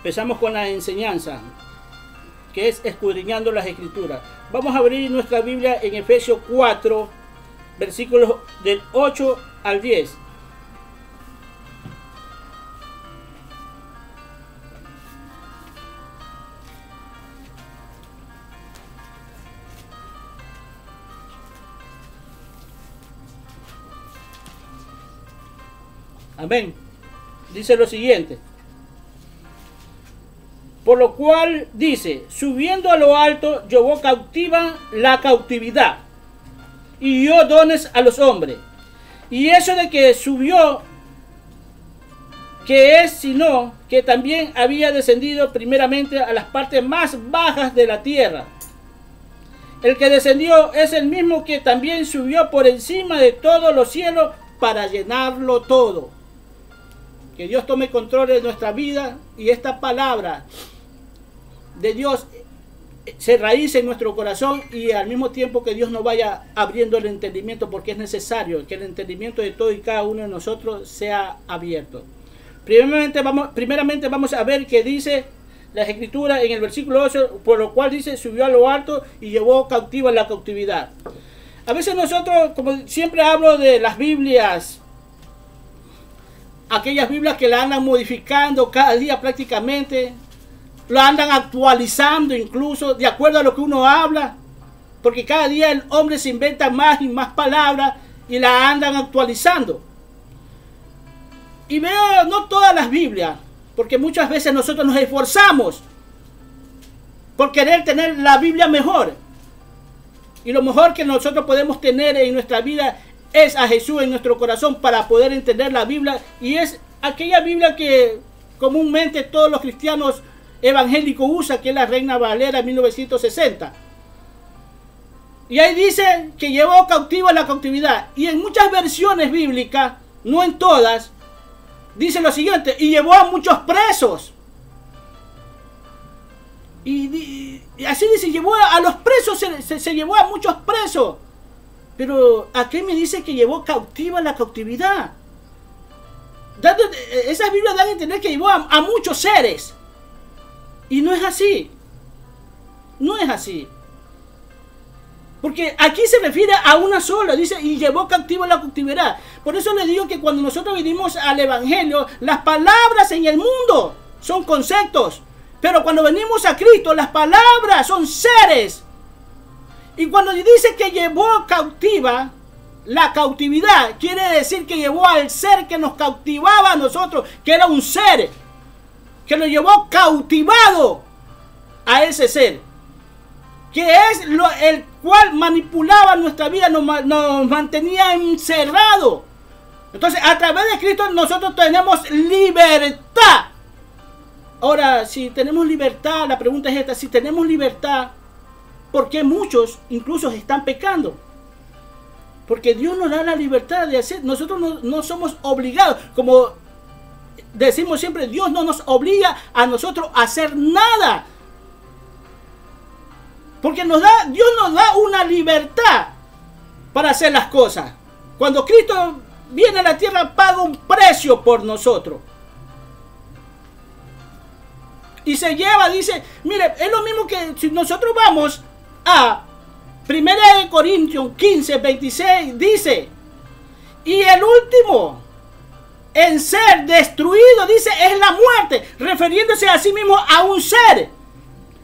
Empezamos con la enseñanza, que es escudriñando las Escrituras. Vamos a abrir nuestra Biblia en Efesios 4, versículos del 8 al 10. Amén. Dice lo siguiente. Por lo cual dice, subiendo a lo alto, llevó cautiva la cautividad y dio dones a los hombres. Y eso de que subió, que es sino que también había descendido primeramente a las partes más bajas de la tierra. El que descendió es el mismo que también subió por encima de todos los cielos para llenarlo todo. Que Dios tome control de nuestra vida y esta palabra de Dios se raíce en nuestro corazón, y al mismo tiempo que Dios nos vaya abriendo el entendimiento, porque es necesario que el entendimiento de todo y cada uno de nosotros sea abierto. Primeramente vamos a ver que dice la Escritura en el versículo 8, por lo cual dice, subió a lo alto y llevó cautiva la cautividad. A veces nosotros, como siempre hablo de las Biblias, aquellas Biblias que la andan modificando cada día prácticamente, la andan actualizando incluso de acuerdo a lo que uno habla, porque cada día el hombre se inventa más y más palabras y la andan actualizando. Y veo no todas las Biblias, porque muchas veces nosotros nos esforzamos por querer tener la Biblia mejor, y lo mejor que nosotros podemos tener en nuestra vida es a Jesús en nuestro corazón para poder entender la Biblia, y es aquella Biblia que comúnmente todos los cristianos evangélicos usan, que es la Reina Valera 1960. Y ahí dice que llevó cautiva la cautividad, y en muchas versiones bíblicas, no en todas, dice lo siguiente, y llevó a muchos presos. Y así dice, llevó a los presos, se llevó a muchos presos. Pero aquí me dice que llevó cautiva la cautividad. Esas Biblias dan a entender que llevó a muchos seres. Y no es así. No es así. Porque aquí se refiere a una sola. Dice, y llevó cautiva la cautividad. Por eso les digo que cuando nosotros venimos al Evangelio, las palabras en el mundo son conceptos. Pero cuando venimos a Cristo, las palabras son seres. Y cuando dice que llevó cautiva la cautividad, quiere decir que llevó al ser que nos cautivaba a nosotros, que era un ser, que lo llevó cautivado a ese ser, que es el cual manipulaba nuestra vida, nos mantenía encerrados. Entonces, a través de Cristo nosotros tenemos libertad. Ahora, si tenemos libertad, la pregunta es esta: si tenemos libertad, ¿por qué muchos incluso están pecando? Porque Dios nos da la libertad de hacer. Nosotros no somos obligados. Como decimos siempre, Dios no nos obliga a nosotros a hacer nada. Porque Dios nos da una libertad para hacer las cosas. Cuando Cristo viene a la tierra, paga un precio por nosotros. Y se lleva, dice, mire, es lo mismo que si nosotros vamos a 1 Corintios 15, 26, dice, y el último en ser destruido, dice, es la muerte, refiriéndose a sí mismo a un ser.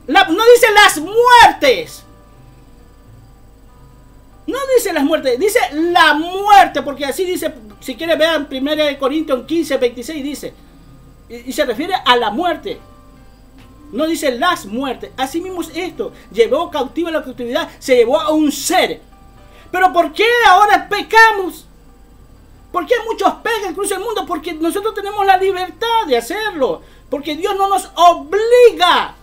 No dice las muertes. No dice las muertes, dice la muerte, porque así dice, si quiere vean 1 Corintios 15, 26, dice, y se refiere a la muerte. No dice las muertes. Así mismo es esto. Llevó cautiva la cautividad. Se llevó a un ser. Pero ¿por qué ahora pecamos? ¿Por qué muchos pecan incluso en el mundo? Porque nosotros tenemos la libertad de hacerlo. Porque Dios no nos obliga.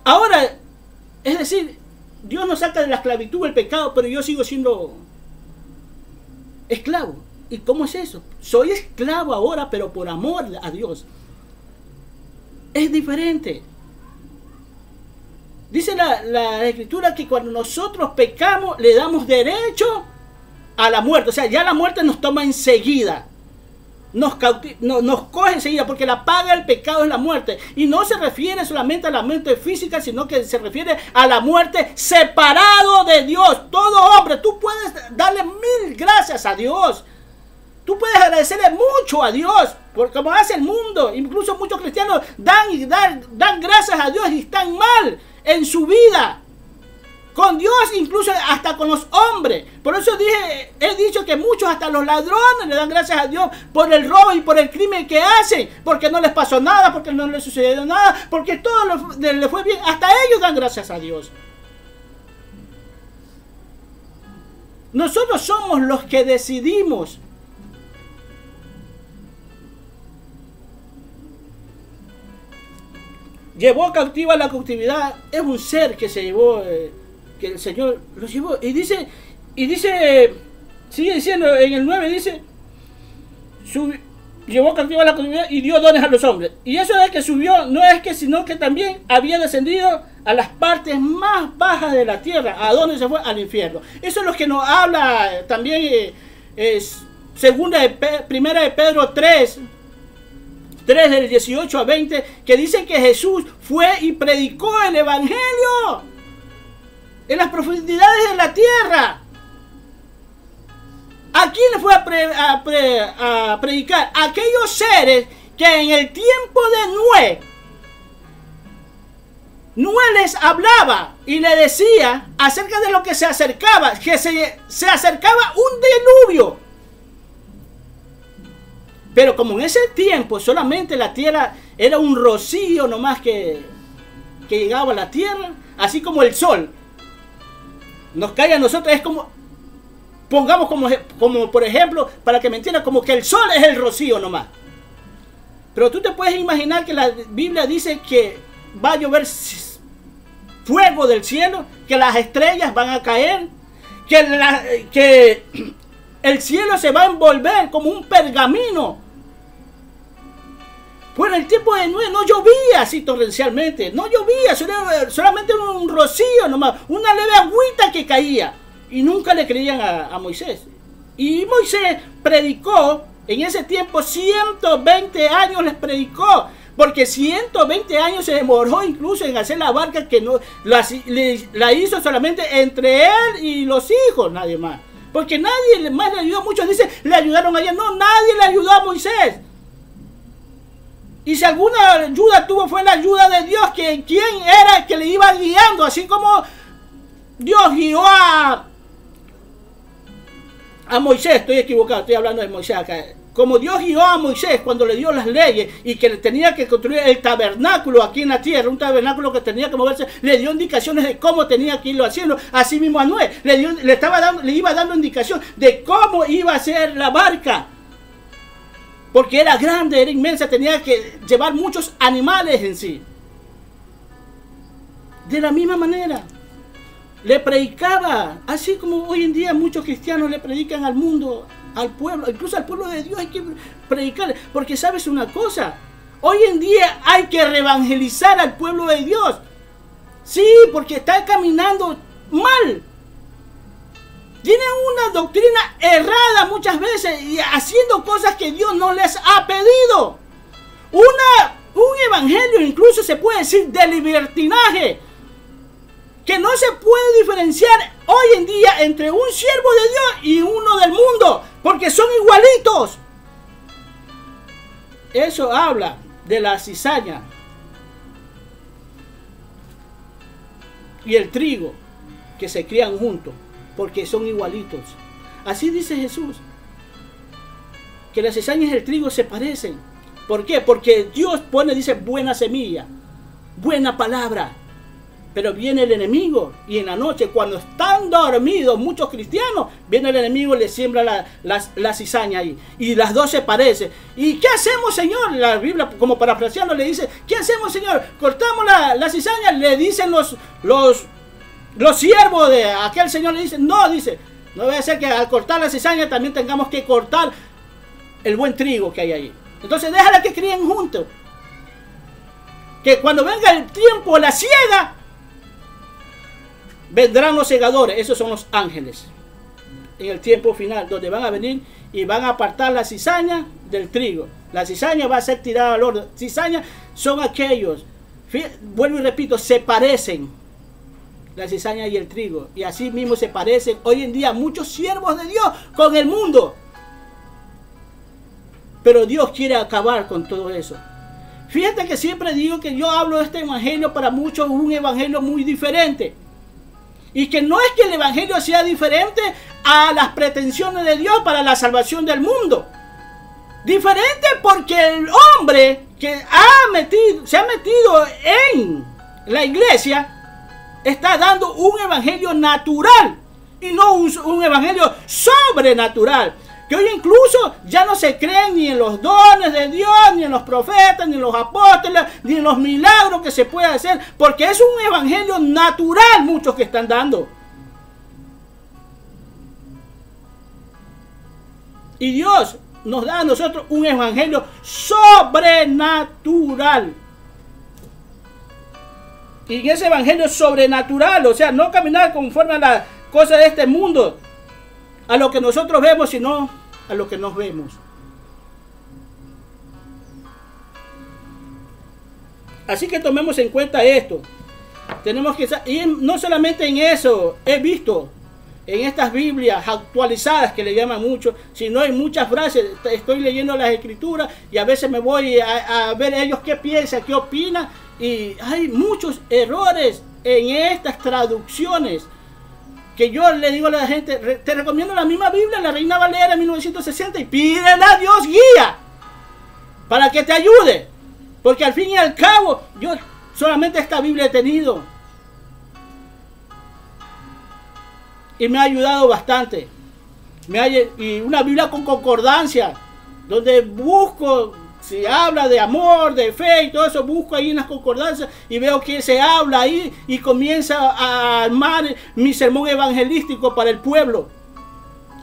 Ahora, es decir, Dios nos saca de la esclavitud del pecado, pero yo sigo siendo esclavo. ¿Y cómo es eso? Soy esclavo ahora, pero por amor a Dios. Es diferente. Dice la Escritura que cuando nosotros pecamos, le damos derecho a la muerte. O sea, ya la muerte nos toma enseguida. nos coge enseguida, porque la paga del pecado es la muerte. Y no se refiere solamente a la muerte física, sino que se refiere a la muerte separado de Dios. Todo hombre, tú puedes darle 1000 gracias a Dios. Tú puedes agradecerle mucho a Dios, porque como hace el mundo, incluso muchos cristianos dan gracias a Dios y están mal en su vida. Con Dios, incluso hasta con los hombres. Por eso he dicho que muchos, hasta los ladrones, le dan gracias a Dios por el robo y por el crimen que hacen. Porque no les pasó nada, porque no les sucedió nada, porque todo les fue bien. Hasta ellos dan gracias a Dios. Nosotros somos los que decidimos. Llevó cautiva la cautividad. Es un ser que se llevó... que el Señor los llevó. Y dice, sigue diciendo en el 9, dice, llevó cautiva la cautividad y dio dones a los hombres. Y eso de que subió, no es que, sino que también había descendido a las partes más bajas de la tierra. ¿A dónde se fue? Al infierno. Eso es lo que nos habla también primera de Pedro 3 del 18 a 20, que dice que Jesús fue y predicó el evangelio en las profundidades de la tierra. ¿A quién le fue a predicar? A aquellos seres que en el tiempo de Noé les hablaba y le decía acerca de lo que se acercaba, que se acercaba un diluvio. Pero como en ese tiempo solamente la tierra era un rocío nomás que llegaba a la tierra, así como el sol nos cae a nosotros, es como, pongamos como por ejemplo, para que me entiendan, como que el sol es el rocío nomás. Pero tú te puedes imaginar que la Biblia dice que va a llover fuego del cielo, que las estrellas van a caer, que el cielo se va a envolver como un pergamino. Pues en el tiempo de Noé no llovía así torrencialmente, no llovía, solamente un rocío nomás, una leve agüita que caía. Y nunca le creían a Moisés. Y Moisés predicó, en ese tiempo 120 años les predicó, porque 120 años se demoró incluso en hacer la barca, que no la hizo solamente entre él y los hijos, nadie más. Porque nadie más le ayudó, muchos dicen, le ayudaron a ella, no, nadie le ayudó a Moisés. Y si alguna ayuda tuvo, fue la ayuda de Dios, que quien era el que le iba guiando, así como Dios guió a Moisés. Estoy equivocado, estoy hablando de Moisés acá. Como Dios guió a Moisés cuando le dio las leyes y que tenía que construir el tabernáculo aquí en la tierra, un tabernáculo que tenía que moverse, le dio indicaciones de cómo tenía que irlo haciendo. Así mismo a Noé le iba dando indicación de cómo iba a ser la barca. Porque era grande, era inmensa, tenía que llevar muchos animales en sí. De la misma manera, le predicaba, así como hoy en día muchos cristianos le predican al mundo, al pueblo, incluso al pueblo de Dios hay que predicarle. Porque sabes una cosa, hoy en día hay que reevangelizar al pueblo de Dios. Sí, porque está caminando mal. Tienen una doctrina errada muchas veces y haciendo cosas que Dios no les ha pedido. Un evangelio incluso se puede decir de libertinaje, que no se puede diferenciar hoy en día entre un siervo de Dios y uno del mundo, porque son igualitos. Eso habla de la cizaña y el trigo que se crían juntos, porque son igualitos. Así dice Jesús, que las cizañas y el trigo se parecen. ¿Por qué? Porque Dios pone, dice, buena semilla, buena palabra. Pero viene el enemigo y en la noche, cuando están dormidos muchos cristianos, viene el enemigo y le siembra la cizaña ahí. Y las dos se parecen. ¿Y qué hacemos, Señor? La Biblia, como parafraseando, le dice, ¿qué hacemos, Señor? Cortamos la cizaña, le dicen los siervos de aquel señor, le dicen, no, dice, no debe ser que al cortar la cizaña también tengamos que cortar el buen trigo que hay ahí. Entonces déjala que críen juntos. Que cuando venga el tiempo de la siega, vendrán los segadores, esos son los ángeles. En el tiempo final, donde van a venir y van a apartar la cizaña del trigo. La cizaña va a ser tirada al horno. Cizaña son aquellos, vuelvo y repito, se parecen la cizaña y el trigo. Y así mismo se parecen hoy en día muchos siervos de Dios con el mundo. Pero Dios quiere acabar con todo eso. Fíjate que siempre digo que yo hablo de este evangelio para muchos un evangelio muy diferente. Y que no es que el evangelio sea diferente a las pretensiones de Dios para la salvación del mundo. Diferente porque el hombre que se ha metido en la iglesia está dando un evangelio natural y no un evangelio sobrenatural. Que hoy incluso ya no se creen ni en los dones de Dios, ni en los profetas, ni en los apóstoles, ni en los milagros que se puede hacer, porque es un evangelio natural muchos que están dando. Y Dios nos da a nosotros un evangelio sobrenatural. Y en ese evangelio sobrenatural, o sea, no caminar conforme a las cosas de este mundo, a lo que nosotros vemos, sino a lo que nos vemos. Así que tomemos en cuenta esto. Tenemos que, y no solamente en eso, he visto en estas Biblias actualizadas que le llaman mucho, sino en muchas frases. Estoy leyendo las escrituras y a veces me voy a ver ellos qué piensan, qué opinan, y hay muchos errores en estas traducciones. Que yo le digo a la gente, te recomiendo la misma Biblia, la Reina Valera en 1960, y pídele a Dios guía para que te ayude. Porque al fin y al cabo, yo solamente esta Biblia he tenido. Y me ha ayudado bastante. Y una Biblia con concordancia, donde busco, si habla de amor, de fe y todo eso, busco ahí en las concordancias y veo que se habla ahí y comienza a armar mi sermón evangelístico para el pueblo.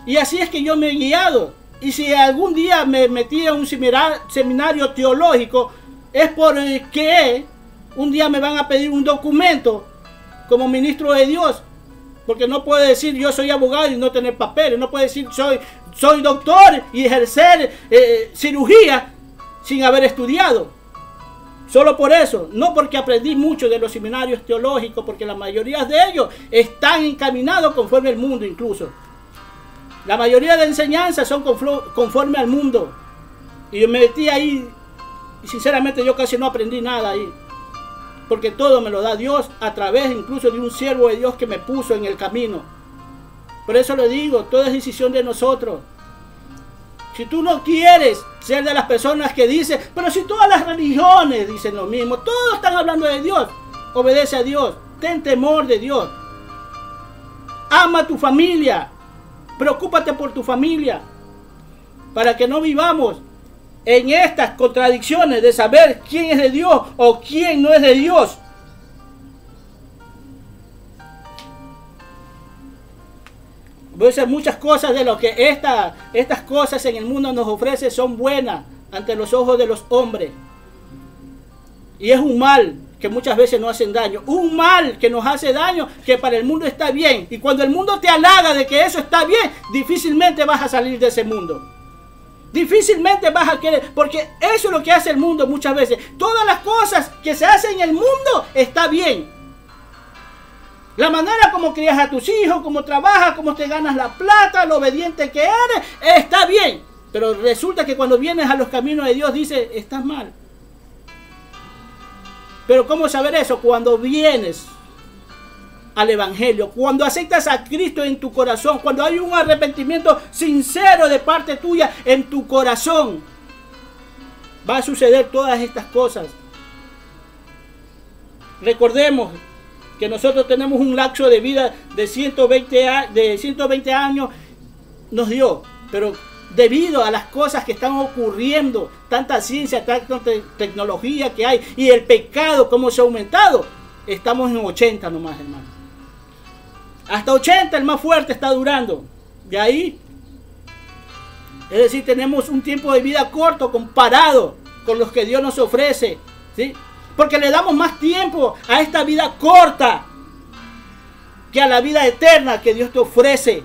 Y así es que yo me he guiado. Y si algún día me metí a un seminario teológico, es porque un día me van a pedir un documento como ministro de Dios. Porque no puedo decir yo soy abogado y no tener papeles. No puedo decir soy doctor y ejercer cirugía sin haber estudiado. Solo por eso, no porque aprendí mucho de los seminarios teológicos, porque la mayoría de ellos están encaminados conforme al mundo incluso. La mayoría de enseñanzas son conforme al mundo. Y yo me metí ahí y sinceramente yo casi no aprendí nada ahí. Porque todo me lo da Dios a través incluso de un siervo de Dios que me puso en el camino. Por eso le digo, toda es decisión de nosotros. Si tú no quieres ser de las personas que dicen, pero si todas las religiones dicen lo mismo, todos están hablando de Dios, obedece a Dios, ten temor de Dios, ama a tu familia, preocúpate por tu familia, para que no vivamos en estas contradicciones de saber quién es de Dios o quién no es de Dios. Pues muchas cosas de lo que estas cosas en el mundo nos ofrece son buenas ante los ojos de los hombres. Y es un mal que muchas veces nos hacen daño. Un mal que nos hace daño que para el mundo está bien. Y cuando el mundo te halaga de que eso está bien, difícilmente vas a salir de ese mundo. Difícilmente vas a querer, porque eso es lo que hace el mundo muchas veces. Todas las cosas que se hacen en el mundo está bien. La manera como crías a tus hijos, cómo trabajas, cómo te ganas la plata, lo obediente que eres, está bien. Pero resulta que cuando vienes a los caminos de Dios, dice, estás mal. Pero ¿cómo saber eso? Cuando vienes al Evangelio, cuando aceptas a Cristo en tu corazón, cuando hay un arrepentimiento sincero de parte tuya en tu corazón, va a suceder todas estas cosas. Recordemos que nosotros tenemos un lapso de vida de 120 años, nos dio, pero debido a las cosas que están ocurriendo, tanta ciencia, tanta tecnología que hay, y el pecado como se ha aumentado, estamos en 80 nomás, hermano. Hasta 80 el más fuerte está durando. De ahí, es decir, tenemos un tiempo de vida corto comparado con los que Dios nos ofrece, ¿sí? Porque le damos más tiempo a esta vida corta que a la vida eterna que Dios te ofrece.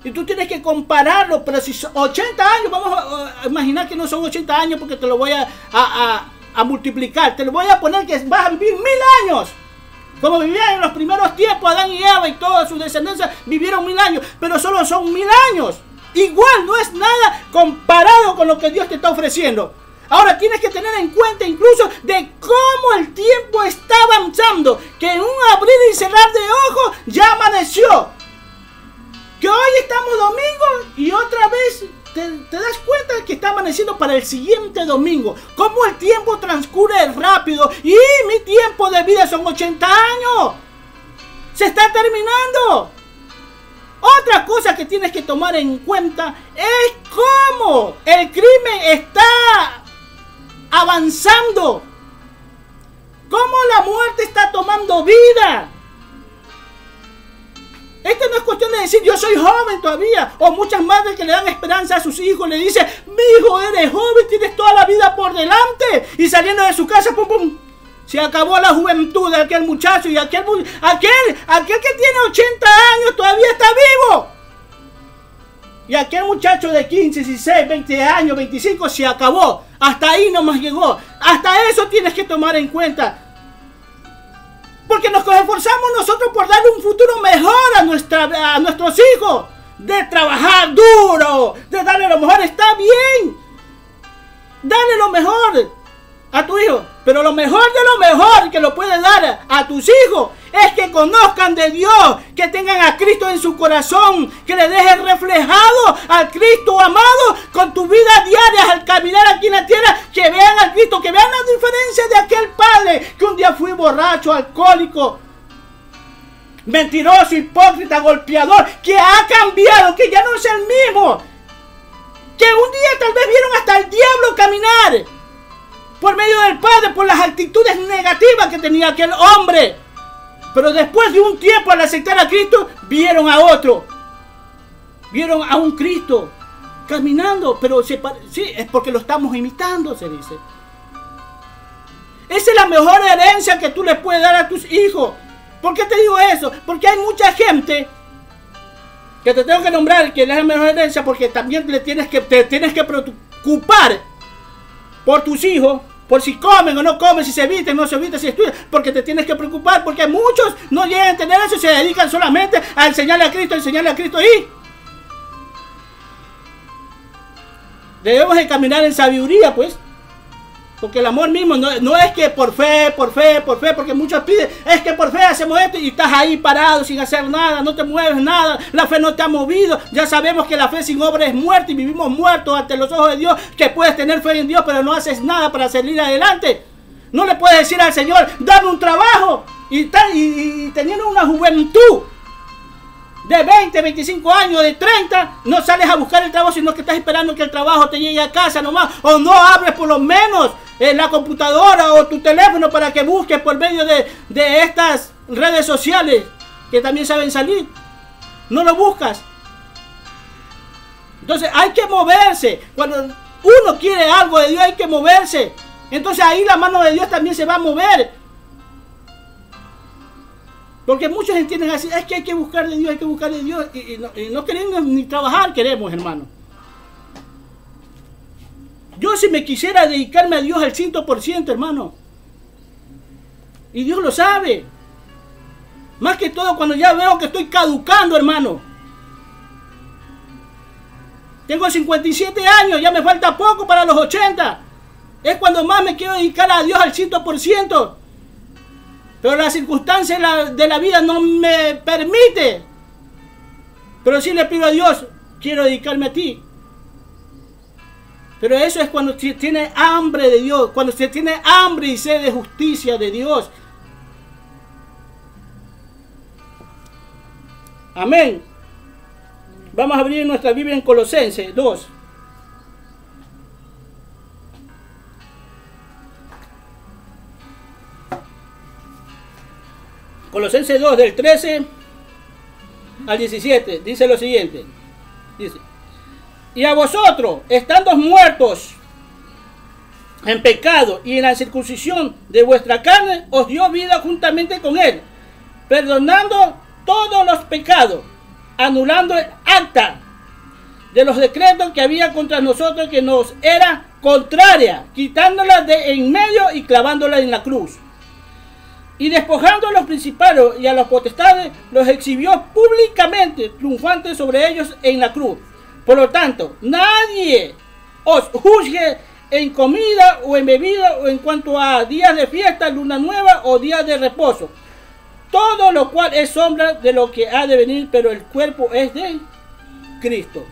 Y tú tienes que compararlo, pero si son 80 años, vamos a imaginar que no son 80 años porque te lo voy a multiplicar. Te lo voy a poner que vas a vivir 1000 años. Como vivían en los primeros tiempos, Adán y Eva y toda su descendencia vivieron 1000 años, pero solo son 1000 años. Igual no es nada comparado con lo que Dios te está ofreciendo. Ahora tienes que tener en cuenta incluso de cómo el tiempo está avanzando, que en un abrir y cerrar de ojos ya amaneció. Que hoy estamos domingo y otra vez te das cuenta que está amaneciendo para el siguiente domingo. Cómo el tiempo transcurre rápido y mi tiempo de vida son 80 años. Se está terminando. Otra cosa que tienes que tomar en cuenta es cómo el crimen está avanzando. Cómo la muerte está tomando vida. Esto no es cuestión de decir yo soy joven todavía. O muchas madres que le dan esperanza a sus hijos. Le dicen, mi hijo, eres joven, tienes toda la vida por delante. Y saliendo de su casa, pum, pum. Se acabó la juventud de aquel muchacho. Y aquel que tiene 80 años todavía está vivo. Y aquel muchacho de 15, 16, 20 años, 25 se acabó. Hasta ahí nomás llegó. Hasta eso tienes que tomar en cuenta. Porque nos esforzamos nosotros por darle un futuro mejor a nuestros hijos. De trabajar duro, de darle lo mejor. Está bien. Dale lo mejor a tu hijo. Pero lo mejor de lo mejor que lo puedes dar a tus hijos es que conozcan de Dios, que tengan a Cristo en su corazón, que le dejes reflejado al Cristo amado con tu vida diaria al caminar aquí en la tierra, que vean al Cristo, que vean la diferencia de aquel padre que un día fue borracho, alcohólico, mentiroso, hipócrita, golpeador, que ha cambiado, que ya no es el mismo, que un día tal vez vieron hasta el diablo caminar por medio del Padre, por las actitudes negativas que tenía aquel hombre. Pero después de un tiempo, al aceptar a Cristo, vieron a otro. Vieron a un Cristo caminando, pero sí, es porque lo estamos imitando, se dice. Esa es la mejor herencia que tú le puedes dar a tus hijos. ¿Por qué te digo eso? Porque hay mucha gente que te tengo que nombrar que es la mejor herencia, porque también te tienes que preocupar por tus hijos, por si comen o no comen, si se visten o no se visten, si estudian, porque te tienes que preocupar, porque muchos no llegan a entender eso y se dedican solamente a enseñarle a Cristo y debemos de caminar en sabiduría, pues, porque el amor mismo no es que por fe, porque muchos piden, es que por fe hacemos esto y estás ahí parado sin hacer nada, no te mueves nada, la fe no te ha movido. Ya sabemos que la fe sin obra es muerte y vivimos muertos ante los ojos de Dios, que puedes tener fe en Dios pero no haces nada para salir adelante. No le puedes decir al Señor, dame un trabajo y teniendo una juventud de 20, 25 años, de 30, no sales a buscar el trabajo, sino que estás esperando que el trabajo te llegue a casa nomás, o no abres por lo menos la computadora o tu teléfono para que busques por medio de estas redes sociales que también saben salir. No lo buscas. Entonces hay que moverse. Cuando uno quiere algo de Dios hay que moverse. Entonces ahí la mano de Dios también se va a mover. Porque muchos entienden así, es que hay que buscar de Dios, y no queremos ni trabajar, queremos, hermano. Yo si me quisiera dedicarme a Dios al 100%, hermano, y Dios lo sabe, más que todo cuando ya veo que estoy caducando, hermano. Tengo 57 años, ya me falta poco para los 80, es cuando más me quiero dedicar a Dios al 100%. Pero las circunstancias de la vida no me permite. Pero sí le pido a Dios, quiero dedicarme a ti. Pero eso es cuando se tiene hambre de Dios, cuando se tiene hambre y sed de justicia de Dios. Amén. Vamos a abrir nuestra Biblia en Colosenses 2. Colosenses 2 del 13 al 17 dice lo siguiente. Dice: y a vosotros, estando muertos en pecado y en la circuncisión de vuestra carne, os dio vida juntamente con él, perdonando todos los pecados, anulando el acta de los decretos que había contra nosotros, que nos era contraria, quitándola de en medio y clavándola en la cruz. Y despojando a los principados y a las potestades, los exhibió públicamente, triunfantes sobre ellos en la cruz. Por lo tanto, nadie os juzgue en comida o en bebida o en cuanto a días de fiesta, luna nueva o días de reposo. Todo lo cual es sombra de lo que ha de venir, pero el cuerpo es de Cristo.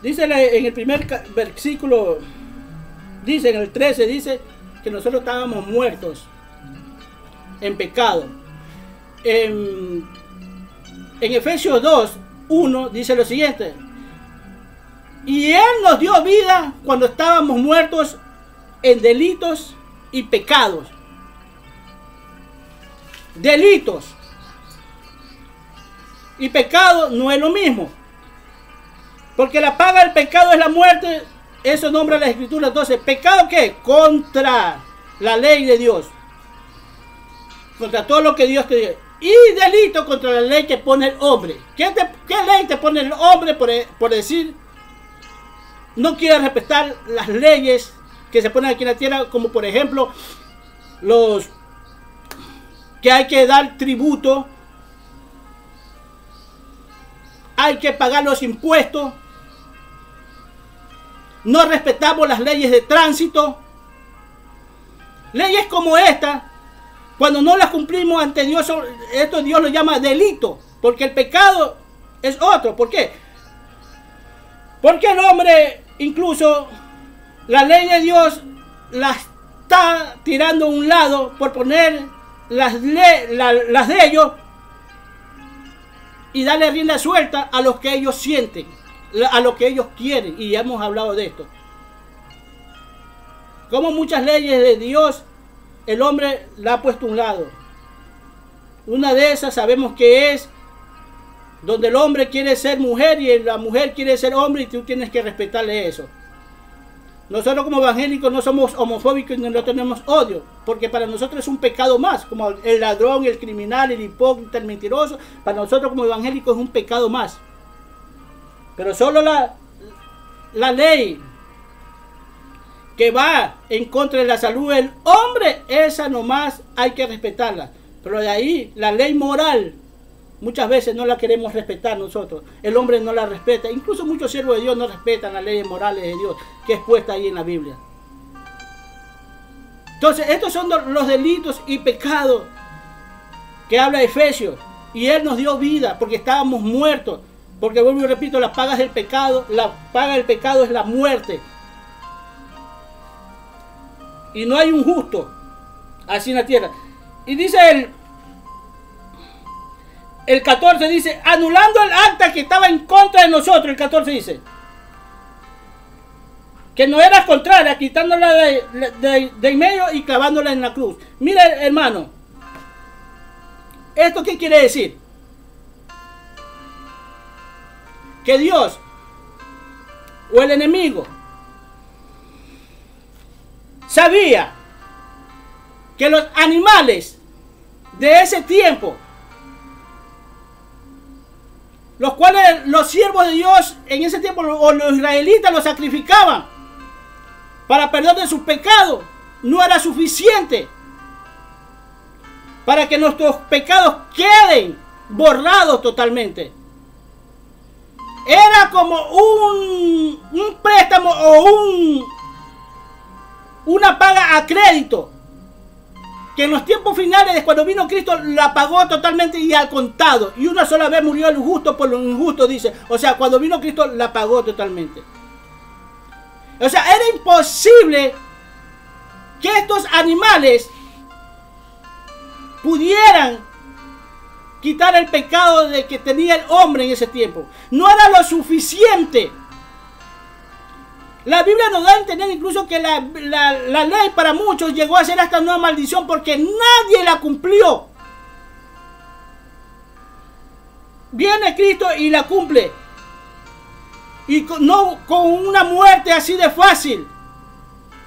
Dice en el primer versículo, dice en el 13, dice que nosotros estábamos muertos en pecado. En Efesios 2, 1 dice lo siguiente: y Él nos dio vida cuando estábamos muertos en delitos y pecados. Delitos y pecado no es lo mismo, porque la paga del pecado es la muerte. Eso nombra la Escritura. Entonces, ¿pecado qué? Contra la ley de Dios, contra todo lo que Dios te dice. Y delito contra la ley que pone el hombre. ¿Qué ley te pone el hombre por decir no quiere respetar las leyes que se ponen aquí en la tierra? Como por ejemplo los que hay que dar tributo, hay que pagar los impuestos, no respetamos las leyes de tránsito. Leyes como esta, cuando no las cumplimos ante Dios, esto Dios lo llama delito, porque el pecado es otro. ¿Por qué? Porque el hombre, incluso la ley de Dios la está tirando a un lado por poner las de ellos y darle rienda suelta a los que ellos sienten, a lo que ellos quieren. Y ya hemos hablado de esto, como muchas leyes de Dios el hombre la ha puesto a un lado. Una de esas sabemos que es donde el hombre quiere ser mujer y la mujer quiere ser hombre, y tú tienes que respetarle eso. Nosotros como evangélicos no somos homofóbicos y no tenemos odio, porque para nosotros es un pecado más, como el ladrón, el criminal, el hipócrita, el mentiroso. Para nosotros como evangélicos es un pecado más. Pero solo la ley que va en contra de la salud del hombre, esa nomás hay que respetarla. Pero de ahí, la ley moral, muchas veces no la queremos respetar nosotros. El hombre no la respeta. Incluso muchos siervos de Dios no respetan las leyes morales de Dios, que es puesta ahí en la Biblia. Entonces, estos son los delitos y pecados que habla Efesios. Y Él nos dio vida porque estábamos muertos. Porque vuelvo y repito, la paga del pecado es la muerte. Y no hay un justo así en la tierra. Y dice el 14, dice, anulando el acta que estaba en contra de nosotros. El 14 dice que no era contraria, quitándola de en medio y clavándola en la cruz. Mira, hermano, ¿esto qué quiere decir? Que Dios o el enemigo sabía que los animales de ese tiempo, los cuales los siervos de Dios en ese tiempo o los israelitas los sacrificaban para perdón de sus pecados, no era suficiente para que nuestros pecados queden borrados totalmente. Era como un préstamo o una paga a crédito, que en los tiempos finales, cuando vino Cristo, la pagó totalmente y al contado. Y una sola vez murió el justo por lo injusto, dice. O sea, cuando vino Cristo, la pagó totalmente. O sea, era imposible que estos animales pudieran quitar el pecado de que tenía el hombre en ese tiempo. No era lo suficiente. La Biblia nos da a entender incluso que la ley para muchos llegó a ser hasta una maldición porque nadie la cumplió. Viene Cristo y la cumple. Y no con una muerte así de fácil,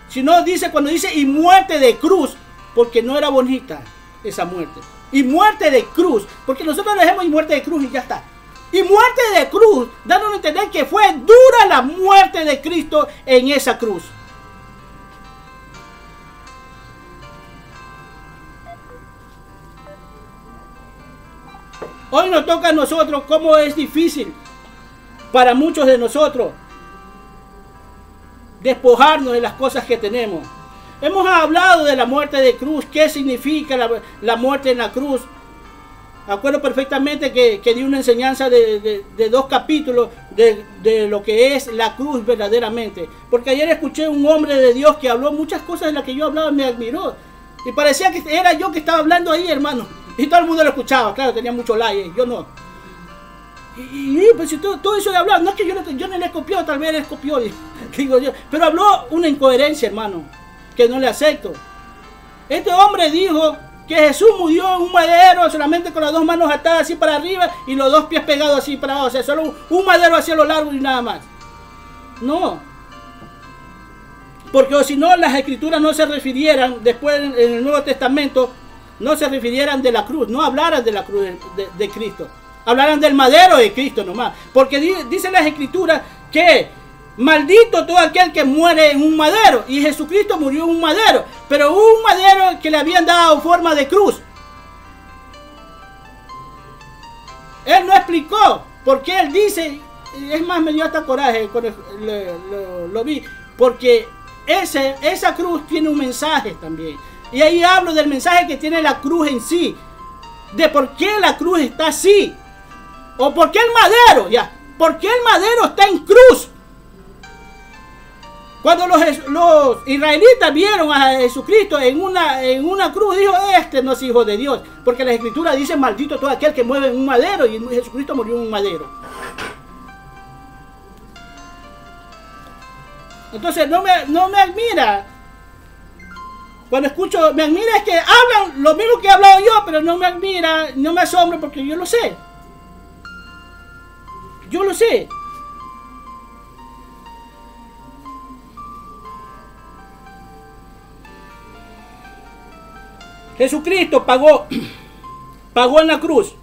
sino dice, cuando dice y muerte de cruz, porque no era bonita, esa muerte. Y muerte de cruz, porque nosotros le decimos muerte de cruz y ya está. Y muerte de cruz, dándonos a entender que fue dura la muerte de Cristo en esa cruz. Hoy nos toca a nosotros cómo es difícil para muchos de nosotros despojarnos de las cosas que tenemos. Hemos hablado de la muerte de cruz, qué significa la muerte en la cruz. Acuerdo perfectamente que di una enseñanza de 2 capítulos de lo que es la cruz verdaderamente. Porque ayer escuché un hombre de Dios que habló muchas cosas de las que yo hablaba, me admiró. Y parecía que era yo que estaba hablando ahí, hermano. Y todo el mundo lo escuchaba, claro, tenía mucho like, yo no. Y pues si todo eso de hablar, no es que yo no le copió, tal vez él copió, digo yo. Pero habló una incoherencia, hermano, que no le acepto. Este hombre dijo que Jesús murió en un madero solamente con las 2 manos atadas así para arriba y los 2 pies pegados así para abajo. O sea, solo un madero hacia lo largo y nada más. No. Porque si no, las escrituras no se refirieran, después en el Nuevo Testamento, no se refirieran de la cruz, no hablaran de la cruz de Cristo. Hablaran del madero de Cristo nomás. Porque dice las escrituras que maldito todo aquel que muere en un madero. Y Jesucristo murió en un madero. Pero un madero que le habían dado forma de cruz. Él no explicó por qué él dice. Es más, me dio hasta coraje cuando lo vi. Porque esa cruz tiene un mensaje también. Y ahí hablo del mensaje que tiene la cruz en sí. De por qué la cruz está así. O por qué el madero, ya. ¿Por qué el madero está en cruz? Cuando los israelitas vieron a Jesucristo en una cruz, dijo, este no es hijo de Dios. Porque la escritura dice, maldito todo aquel que mueve en un madero. Y Jesucristo murió en un madero. Entonces no me admira. Cuando escucho, me admira es que hablan lo mismo que he hablado yo, pero no me admira, no me asombra porque yo lo sé. Yo lo sé. Jesucristo pagó en la cruz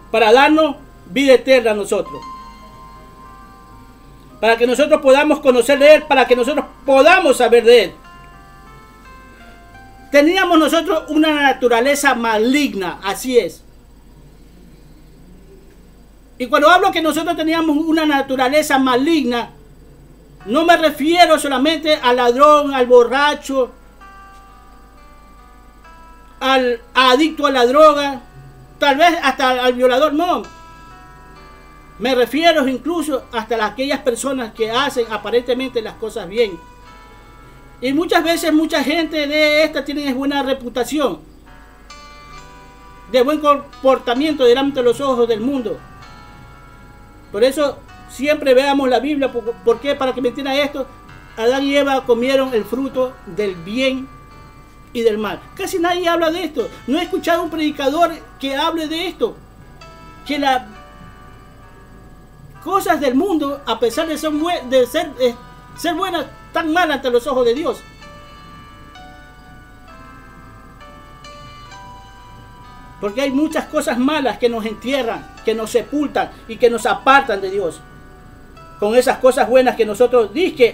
para darnos vida eterna a nosotros. Para que nosotros podamos conocer de Él, para que nosotros podamos saber de Él. Teníamos nosotros una naturaleza maligna, así es. Y cuando hablo que nosotros teníamos una naturaleza maligna, no me refiero solamente al ladrón, al borracho, al adicto a la droga, tal vez hasta al violador, no. Me refiero incluso hasta a aquellas personas que hacen aparentemente las cosas bien. Y muchas veces mucha gente de esta tiene buena reputación, de buen comportamiento delante de los ojos del mundo. Por eso siempre veamos la Biblia. ¿Por qué? Para que me entiendan esto. Adán y Eva comieron el fruto del bien y del mal. Casi nadie habla de esto. No he escuchado un predicador que hable de esto. Que las cosas del mundo, a pesar de ser buenas, tan malas ante los ojos de Dios. Porque hay muchas cosas malas que nos entierran, que nos sepultan y que nos apartan de Dios. Con esas cosas buenas que nosotros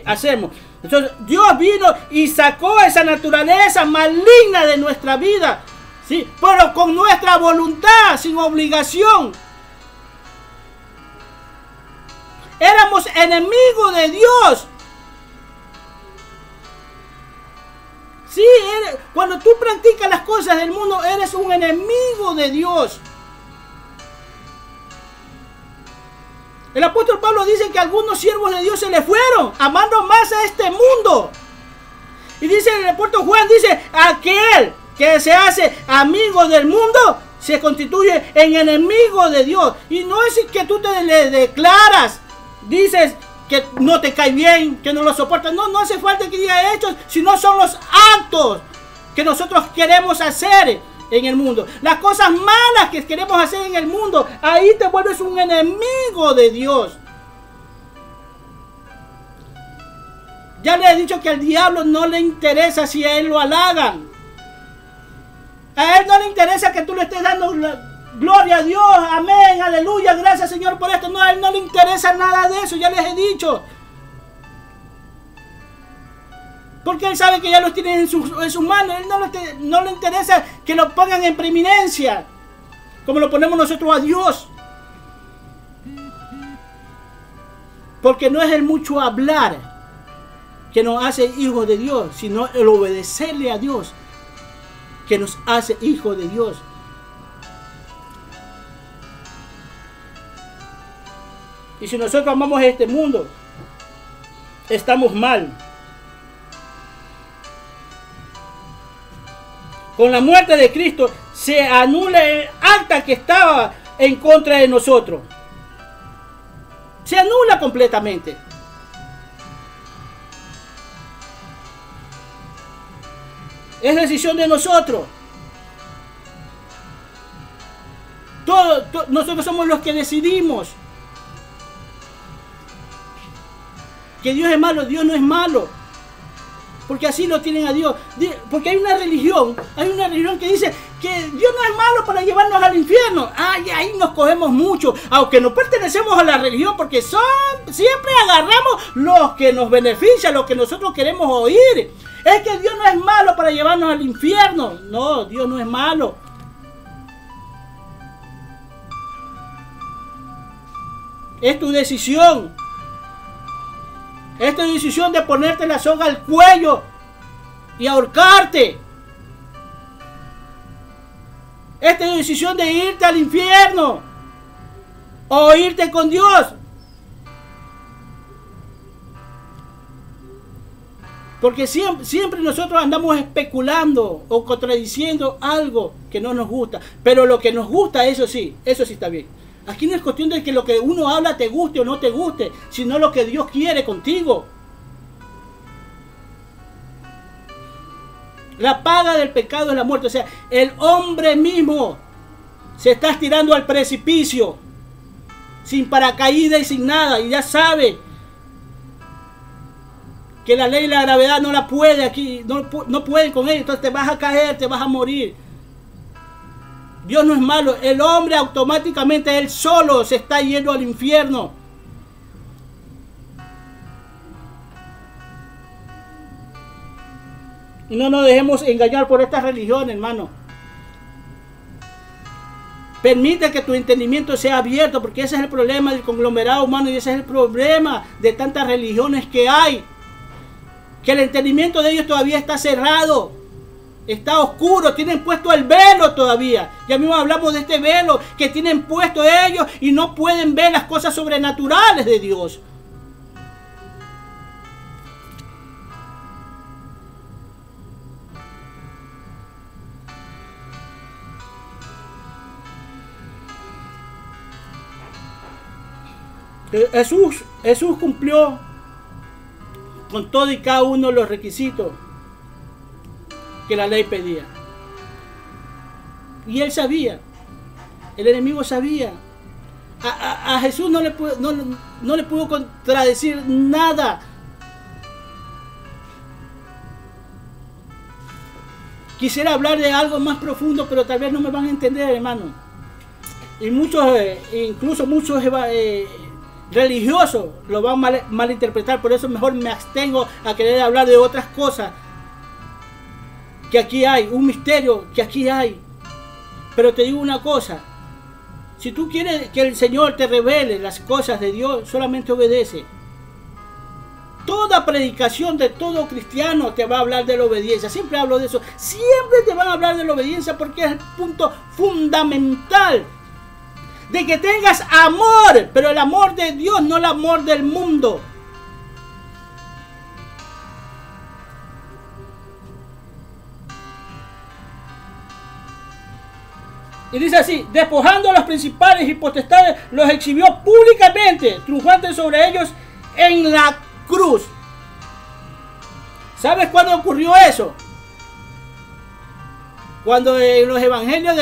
hacemos. Entonces Dios vino y sacó esa naturaleza maligna de nuestra vida. ¿Sí? Pero con nuestra voluntad, sin obligación. Éramos enemigos de Dios. Sí, cuando tú practicas las cosas del mundo, eres un enemigo de Dios. El apóstol Pablo dice que algunos siervos de Dios se le fueron, amando más a este mundo. Y dice el apóstol Juan, dice, aquel que se hace amigo del mundo, se constituye en enemigo de Dios. Y no es que tú le declaras, dices que no te cae bien, que no lo soportas. No hace falta que diga hechos, sino son los actos que nosotros queremos hacer en el mundo. Las cosas malas que queremos hacer en el mundo, ahí te vuelves un enemigo de Dios. Ya le he dicho que al diablo no le interesa si a él lo halagan. A Él no le interesa que tú le estés dando gloria a Dios, amén, aleluya, gracias Señor por esto. No, a Él no le interesa nada de eso, ya les he dicho. Porque Él sabe que ya los tienen en sus manos. Él no le interesa que lo pongan en preeminencia, como lo ponemos nosotros a Dios. Porque no es el mucho hablar que nos hace hijos de Dios, sino el obedecerle a Dios que nos hace hijos de Dios. Y si nosotros amamos este mundo, estamos mal. Con la muerte de Cristo se anula el acta que estaba en contra de nosotros. Se anula completamente. Es decisión de nosotros. Nosotros somos los que decidimos. Que Dios es malo. Dios no es malo. Porque así lo tienen a Dios. Porque hay una religión que dice que Dios no es malo para llevarnos al infierno. Ay, ahí nos cogemos mucho. Aunque no pertenecemos a la religión, porque siempre agarramos lo que nos beneficia, lo que nosotros queremos oír. Es que Dios no es malo para llevarnos al infierno. No, Dios no es malo. Es tu decisión. Es tu decisión de ponerte la soga al cuello y ahorcarte. Es tu decisión de irte al infierno o irte con Dios. Porque siempre nosotros andamos especulando o contradiciendo algo que no nos gusta. Pero lo que nos gusta, eso sí está bien. Aquí no es cuestión de que lo que uno habla te guste o no te guste, sino lo que Dios quiere contigo. La paga del pecado es la muerte. O sea, el hombre mismo se está estirando al precipicio, sin paracaídas y sin nada, y ya sabe que la ley de la gravedad no la puede aquí, no pueden con él, entonces te vas a caer, te vas a morir. Dios no es malo, el hombre automáticamente él solo se está yendo al infierno. Y no nos dejemos engañar por estas religiones, hermano. Permite que tu entendimiento sea abierto, porque ese es el problema del conglomerado humano y ese es el problema de tantas religiones que hay. Que el entendimiento de ellos todavía está cerrado. Está oscuro, tienen puesto el velo todavía. Ya mismo hablamos de este velo que tienen puesto ellos y no pueden ver las cosas sobrenaturales de Dios. Jesús cumplió con todo y cada uno de los requisitos que la ley pedía. Y él sabía, el enemigo sabía. A Jesús no le pudo contradecir nada. Quisiera hablar de algo más profundo, pero tal vez no me van a entender, hermano. Y muchos, incluso muchos religiosos lo van a malinterpretar. Por eso mejor me abstengo a querer hablar de otras cosas. Que aquí hay, un misterio que aquí hay. Pero te digo una cosa. Si tú quieres que el Señor te revele las cosas de Dios, solamente obedece. Toda predicación de todo cristiano te va a hablar de la obediencia. Siempre hablo de eso. Siempre te van a hablar de la obediencia porque es el punto fundamental. De que tengas amor, pero el amor de Dios, no el amor del mundo. Y dice así: despojando a los principales y potestades, los exhibió públicamente, triunfante sobre ellos en la cruz. ¿Sabes cuándo ocurrió eso? Cuando en los evangelios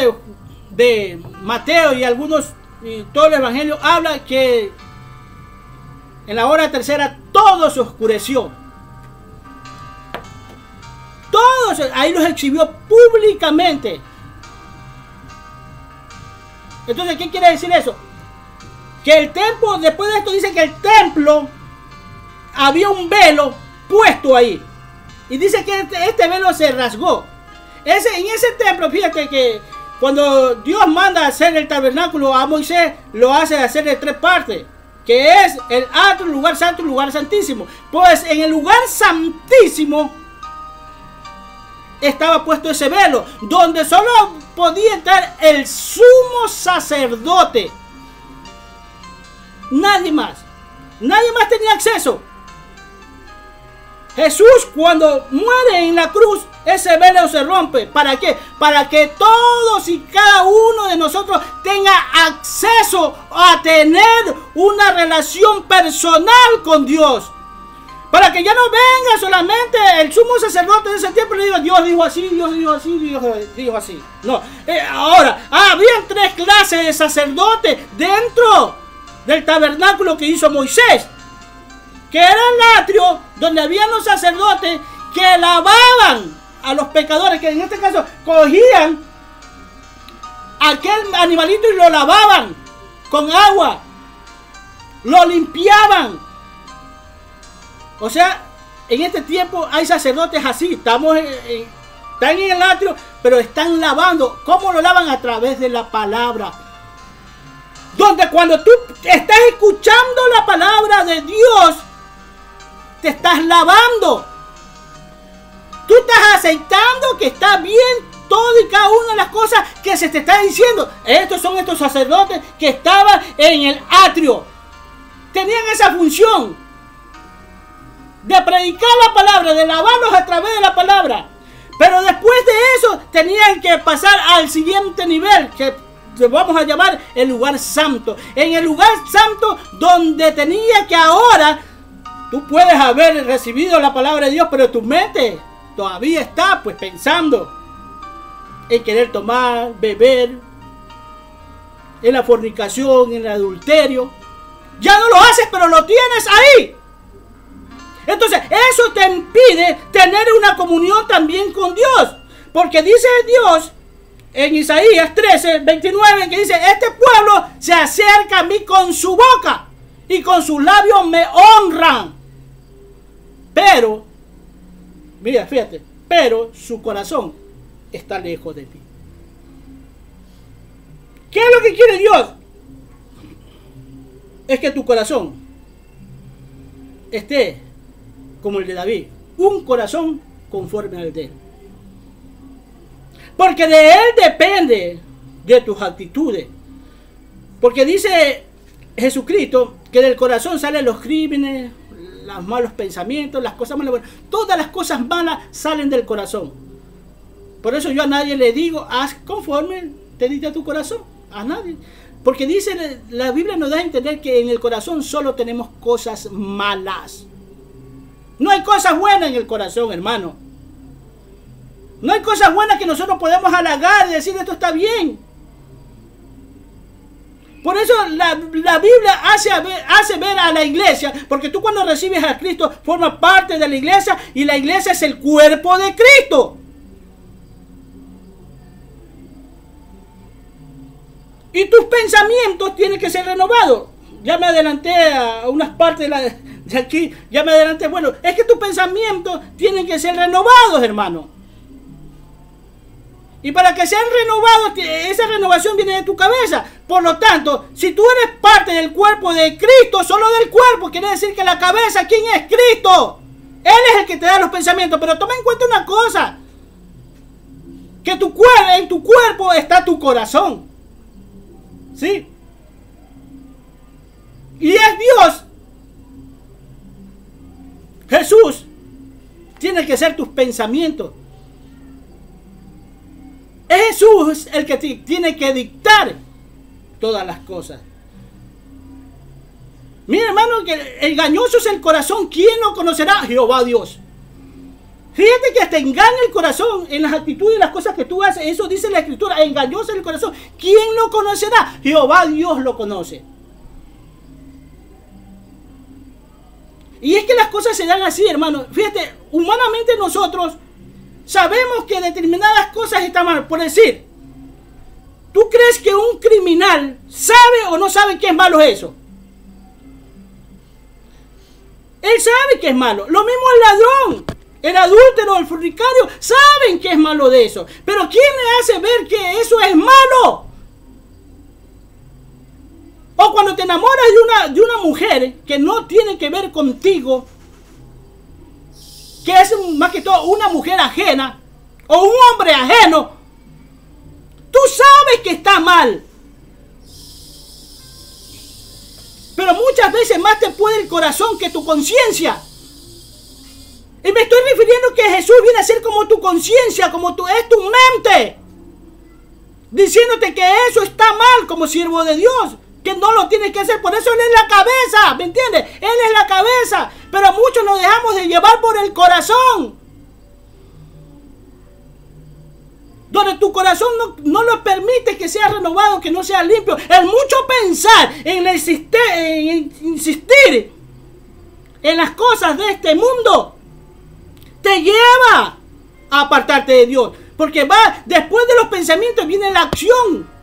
de Mateo y todos los evangelios habla que en la hora tercera todo se oscureció. Todos, ahí los exhibió públicamente. Entonces, ¿qué quiere decir eso? Que el templo, después de esto dice que el templo había un velo puesto ahí. Y dice que este velo se rasgó. En ese templo, fíjate que cuando Dios manda a hacer el tabernáculo a Moisés, lo hace hacer de 3 partes. Que es el atrio, el lugar santo y el lugar santísimo. Pues en el lugar santísimo estaba puesto ese velo, donde solo podía entrar el sumo sacerdote. Nadie más tenía acceso. Jesús, cuando muere en la cruz, ese velo se rompe. ¿Para qué? Para que todos y cada uno de nosotros tenga acceso a tener una relación personal con Dios. Para que ya no venga solamente el sumo sacerdote de ese tiempo y le diga, Dios dijo así, Dios dijo así, Dios dijo así. No, ahora, habían 3 clases de sacerdotes dentro del tabernáculo que hizo Moisés. Que era el atrio donde habían los sacerdotes que lavaban a los pecadores, que en este caso cogían aquel animalito y lo lavaban con agua, lo limpiaban. O sea, en este tiempo hay sacerdotes así, están en el atrio, pero están lavando. ¿Cómo lo lavan? A través de la palabra. Donde cuando tú estás escuchando la palabra de Dios, te estás lavando. Tú estás aceptando que está bien todo y cada una de las cosas que se te está diciendo. Estos son estos sacerdotes que estaban en el atrio. Tenían esa función de predicar la palabra, de lavarlos a través de la palabra. Pero después de eso tenían que pasar al siguiente nivel, que vamos a llamar el lugar santo. En el lugar santo donde tenía que ahora tú puedes haber recibido la palabra de Dios, pero tu mente todavía está pues pensando en querer tomar, beber, en la fornicación, en el adulterio. Ya no lo haces, pero lo tienes ahí. Entonces eso te impide tener una comunión también con Dios. Porque dice Dios en Isaías 13:29 que dice, este pueblo se acerca a mí con su boca y con sus labios me honran. Pero, mira, fíjate, pero su corazón está lejos de ti. ¿Qué es lo que quiere Dios? Es que tu corazón esté como el de David, un corazón conforme al de él. Porque de él depende de tus actitudes. Porque dice Jesucristo que del corazón salen los crímenes, los malos pensamientos, las cosas malas. Todas las cosas malas salen del corazón. Por eso yo a nadie le digo, haz conforme te dicta tu corazón. A nadie. Porque dice, la Biblia nos da a entender que en el corazón solo tenemos cosas malas. No hay cosas buenas en el corazón, hermano. No hay cosas buenas que nosotros podemos halagar y decir esto está bien. Por eso la Biblia hace ver a la iglesia, porque tú cuando recibes a Cristo formas parte de la iglesia y la iglesia es el cuerpo de Cristo. Y tus pensamientos tienen que ser renovados. Ya me adelanté a unas partes de aquí, ya me adelanté. Bueno, es que tus pensamientos tienen que ser renovados, hermano. Y para que sean renovados, esa renovación viene de tu cabeza. Por lo tanto, si tú eres parte del cuerpo de Cristo, solo del cuerpo, quiere decir que la cabeza, ¿quién es? Cristo. Él es el que te da los pensamientos. Pero toma en cuenta una cosa. Que en tu cuerpo está tu corazón. ¿Sí? Y es Dios. Jesús tiene que ser tus pensamientos. Es Jesús el que tiene que dictar todas las cosas. Mira, hermano, que engañoso es el corazón. ¿Quién lo conocerá? Jehová Dios. Fíjate que hasta engaña el corazón en las actitudes y las cosas que tú haces. Eso dice la Escritura. Engañoso es el corazón. ¿Quién lo conocerá? Jehová Dios lo conoce. Y es que las cosas se dan así, hermano. Fíjate, humanamente nosotros sabemos que determinadas cosas están mal. Por decir, ¿Tú crees que un criminal sabe o no sabe que es malo eso? Él sabe que es malo. Lo mismo el ladrón, el adúltero, el fornicario, saben que es malo de eso. Pero ¿quién le hace ver que eso es malo? O cuando te enamoras de una mujer que no tiene que ver contigo, que es más que todo una mujer ajena o un hombre ajeno, tú sabes que está mal. Pero muchas veces más te puede el corazón que tu conciencia. Y me estoy refiriendo que Jesús viene a ser como tu conciencia, como es tu mente, diciéndote que eso está mal como siervo de Dios, que no lo tienes que hacer. Por eso Él es la cabeza, ¿me entiendes? Él es la cabeza, pero muchos nos dejamos de llevar por el corazón, donde tu corazón no lo permite que sea renovado, que no sea limpio. El mucho pensar en insistir en las cosas de este mundo te lleva a apartarte de Dios, porque después de los pensamientos viene la acción.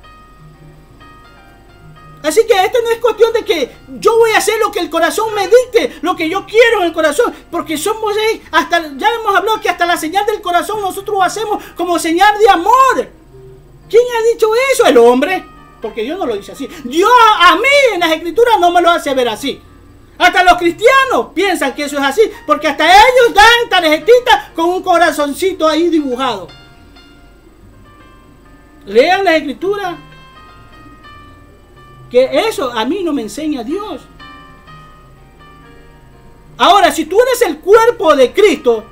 Así que esto no es cuestión de que yo voy a hacer lo que el corazón me dicte, lo que yo quiero en el corazón, porque somos, ya hemos hablado que hasta la señal del corazón nosotros hacemos como señal de amor. ¿Quién ha dicho eso? El hombre, porque Dios no lo dice así. Dios a mí en las escrituras no me lo hace ver así. Hasta los cristianos piensan que eso es así, porque hasta ellos dan tarjetitas con un corazoncito ahí dibujado. Lean las escrituras, que eso a mí no me enseña Dios. Ahora, si tú eres el cuerpo de Cristo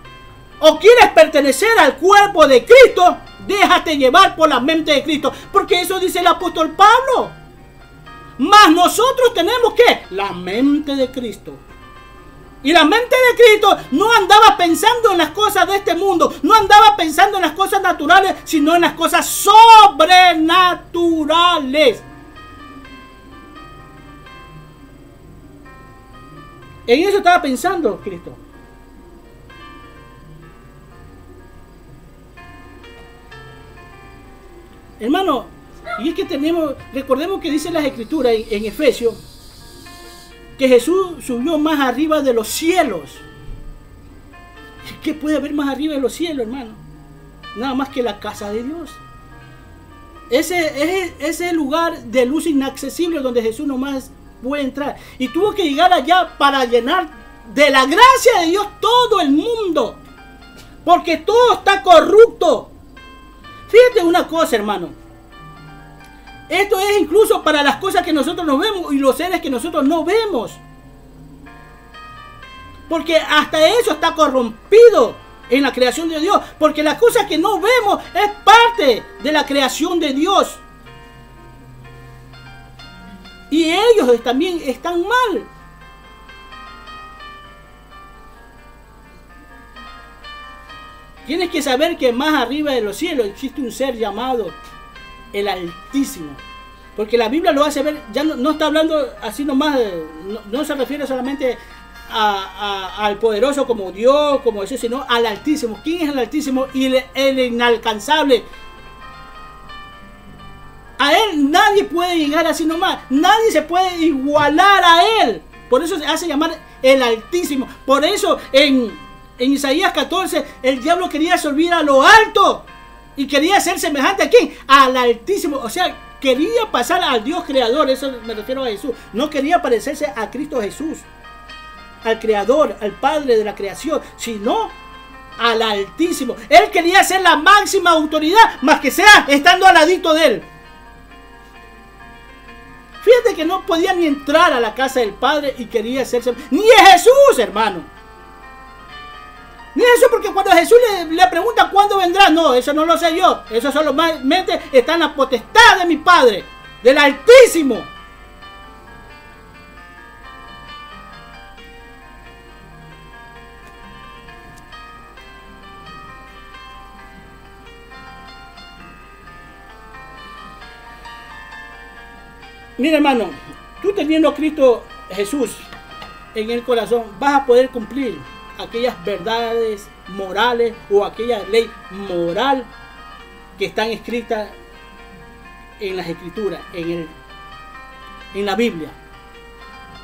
o quieres pertenecer al cuerpo de Cristo, déjate llevar por la mente de Cristo, porque eso dice el apóstol Pablo. Mas nosotros tenemos que la mente de Cristo. Y la mente de Cristo no andaba pensando en las cosas de este mundo, no andaba pensando en las cosas naturales, sino en las cosas sobrenaturales. En eso estaba pensando Cristo. Hermano, y es que recordemos que dice las escrituras en Efesios, que Jesús subió más arriba de los cielos. ¿Qué puede haber más arriba de los cielos, hermano? Nada más que la casa de Dios. Ese es el lugar de luz inaccesible donde Jesús nomás puede entrar. Y tuvo que llegar allá para llenar de la gracia de Dios todo el mundo, porque todo está corrupto. Fíjate una cosa, hermano. Esto es incluso para las cosas que nosotros no vemos y los seres que nosotros no vemos, porque hasta eso está corrompido en la creación de Dios, porque las cosas que no vemos es parte de la creación de Dios. Y ellos también están mal. Tienes que saber que más arriba de los cielos existe un ser llamado el Altísimo. Porque la Biblia lo hace ver, ya no está hablando así nomás, no se refiere solamente al poderoso como Dios, como eso, sino al Altísimo. ¿Quién es el Altísimo? Y el inalcanzable. A Él nadie puede llegar así nomás. Nadie se puede igualar a Él. Por eso se hace llamar el Altísimo. Por eso en Isaías 14 el diablo quería subir a lo alto. Y quería ser semejante a ¿quién? Al Altísimo. O sea, quería pasar al Dios creador. Eso me refiero a Jesús. No quería parecerse a Cristo Jesús, al creador, al Padre de la creación, sino al Altísimo. Él quería ser la máxima autoridad, más que sea estando al ladito de Él. Fíjate que no podía ni entrar a la casa del Padre y quería hacerse... Ni es Jesús, hermano. Ni eso, porque cuando Jesús le pregunta cuándo vendrá, no, eso no lo sé yo. Eso solamente está en la potestad de mi Padre, del Altísimo. Mira, hermano, tú teniendo a Cristo Jesús en el corazón, vas a poder cumplir aquellas verdades morales o aquella ley moral que están escritas en las Escrituras, en la Biblia,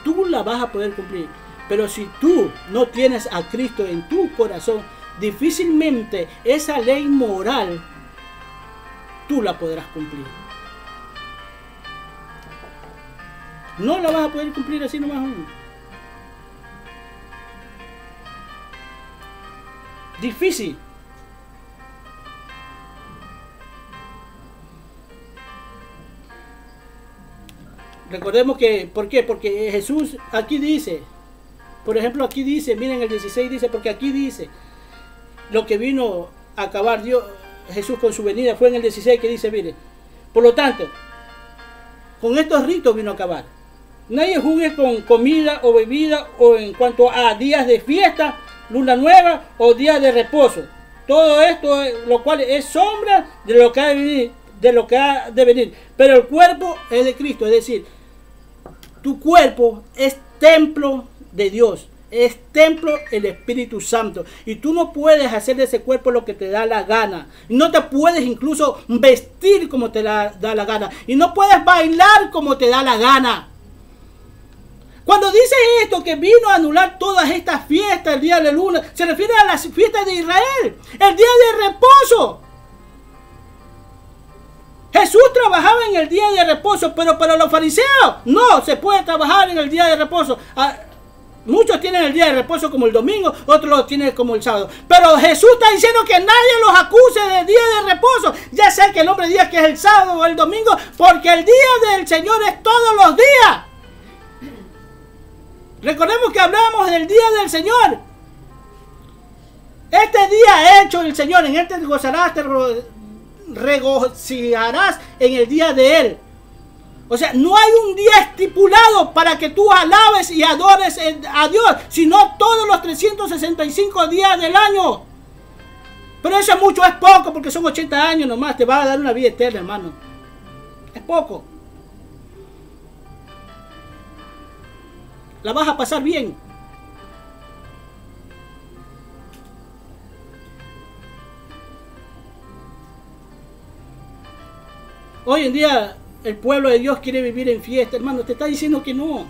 tú la vas a poder cumplir. Pero si tú no tienes a Cristo en tu corazón, difícilmente esa ley moral tú la podrás cumplir. No la vas a poder cumplir así nomás. Difícil. Recordemos que, ¿por qué? Porque Jesús aquí dice, por ejemplo, aquí dice, miren el 16 dice, porque aquí dice, lo que vino a acabar Dios, Jesús con su venida, fue en el 16 que dice, mire, por lo tanto, con estos ritos vino a acabar. Nadie juzgue con comida o bebida o en cuanto a días de fiesta, luna nueva o días de reposo. Todo esto, lo cual es sombra de lo que ha de venir, pero el cuerpo es de Cristo, es decir, tu cuerpo es templo de Dios, es templo del Espíritu Santo, y tú no puedes hacer de ese cuerpo lo que te da la gana, no te puedes incluso vestir como te da la gana, y no puedes bailar como te da la gana. Cuando dice esto, que vino a anular todas estas fiestas, el día de luna, se refiere a las fiestas de Israel, el día de reposo. Jesús trabajaba en el día de reposo, pero para los fariseos no se puede trabajar en el día de reposo. Muchos tienen el día de reposo como el domingo, otros lo tienen como el sábado. Pero Jesús está diciendo que nadie los acuse del día de reposo, ya sea que el hombre diga que es el sábado o el domingo, porque el día del Señor es todos los días. Recordemos que hablamos del día del Señor. Este día hecho el Señor, en este te gozarás, te regocijarás en el día de Él. O sea, no hay un día estipulado para que tú alabes y adores a Dios, sino todos los 365 días del año. Pero eso es mucho, es poco, porque son 80 años nomás, te va a dar una vida eterna, hermano. Es poco. La vas a pasar bien. Hoy en día el pueblo de Dios quiere vivir en fiesta, hermano, te está diciendo que no.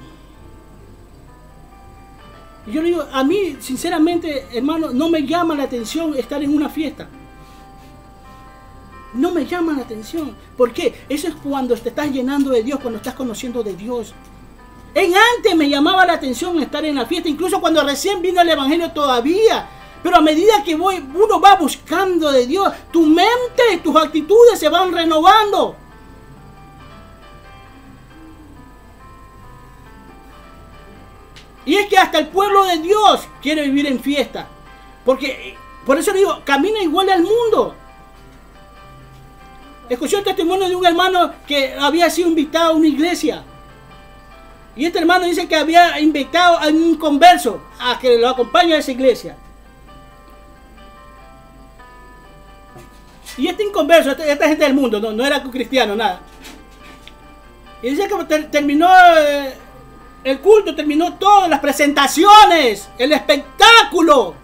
Y yo le digo, a mí, sinceramente, hermano, no me llama la atención estar en una fiesta. No me llama la atención. ¿Por qué? Eso es cuando te estás llenando de Dios, cuando estás conociendo de Dios. Antes me llamaba la atención estar en la fiesta, incluso cuando recién vino el Evangelio todavía. Pero a medida que uno va buscando de Dios, tu mente, tus actitudes se van renovando. Y es que hasta el pueblo de Dios quiere vivir en fiesta. Porque, por eso digo, camina igual al mundo. Escuché el testimonio de un hermano que había sido invitado a una iglesia. Y este hermano dice que había invitado a un converso a que lo acompañe a esa iglesia. Y este inconverso, esta gente del mundo, no era cristiano, nada. Y dice que terminó el culto, terminó todas las presentaciones, el espectáculo.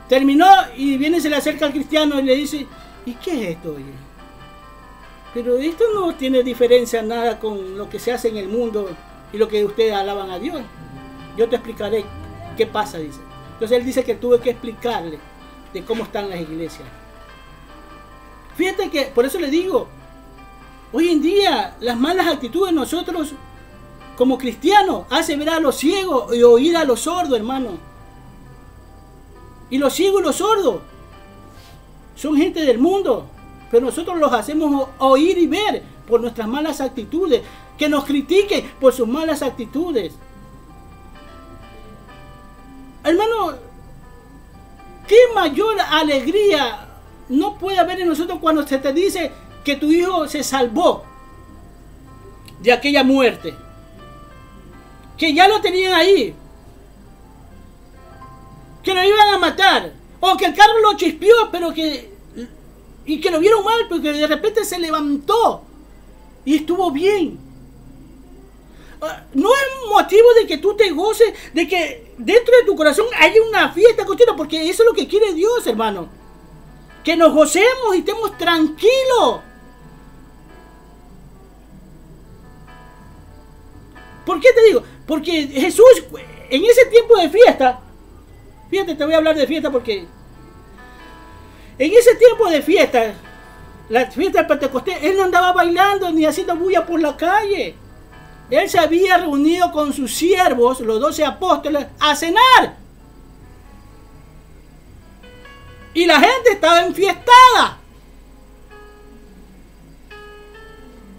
Terminó y viene y se le acerca al cristiano y le dice, ¿y qué es esto, oye? Pero esto no tiene diferencia nada con lo que se hace en el mundo y lo que ustedes alaban a Dios. Yo te explicaré qué pasa, dice. Entonces él dice que tuve que explicarle de cómo están las iglesias. Fíjate que, por eso le digo, hoy en día las malas actitudes de nosotros como cristianos hace ver a los ciegos y oír a los sordos, hermano. Y los ciegos y los sordos son gente del mundo, pero nosotros los hacemos oír y ver por nuestras malas actitudes. Que nos critiquen por sus malas actitudes. Hermano, ¿qué mayor alegría no puede haber en nosotros cuando se te dice que tu hijo se salvó de aquella muerte? Que ya lo tenían ahí, que lo iban a matar, o que el carro lo chispeó, pero que lo vieron mal, porque de repente se levantó y estuvo bien. No es motivo de que tú te goces, de que dentro de tu corazón haya una fiesta continua, porque eso es lo que quiere Dios, hermano. Que nos gocemos y estemos tranquilos. ¿Por qué te digo? Porque Jesús, en ese tiempo de fiesta, fíjate, te voy a hablar de fiesta porque en ese tiempo de fiesta, la fiesta del Pentecostés, él no andaba bailando ni haciendo bulla por la calle. Él se había reunido con sus siervos, los 12 apóstoles, a cenar. Y la gente estaba enfiestada.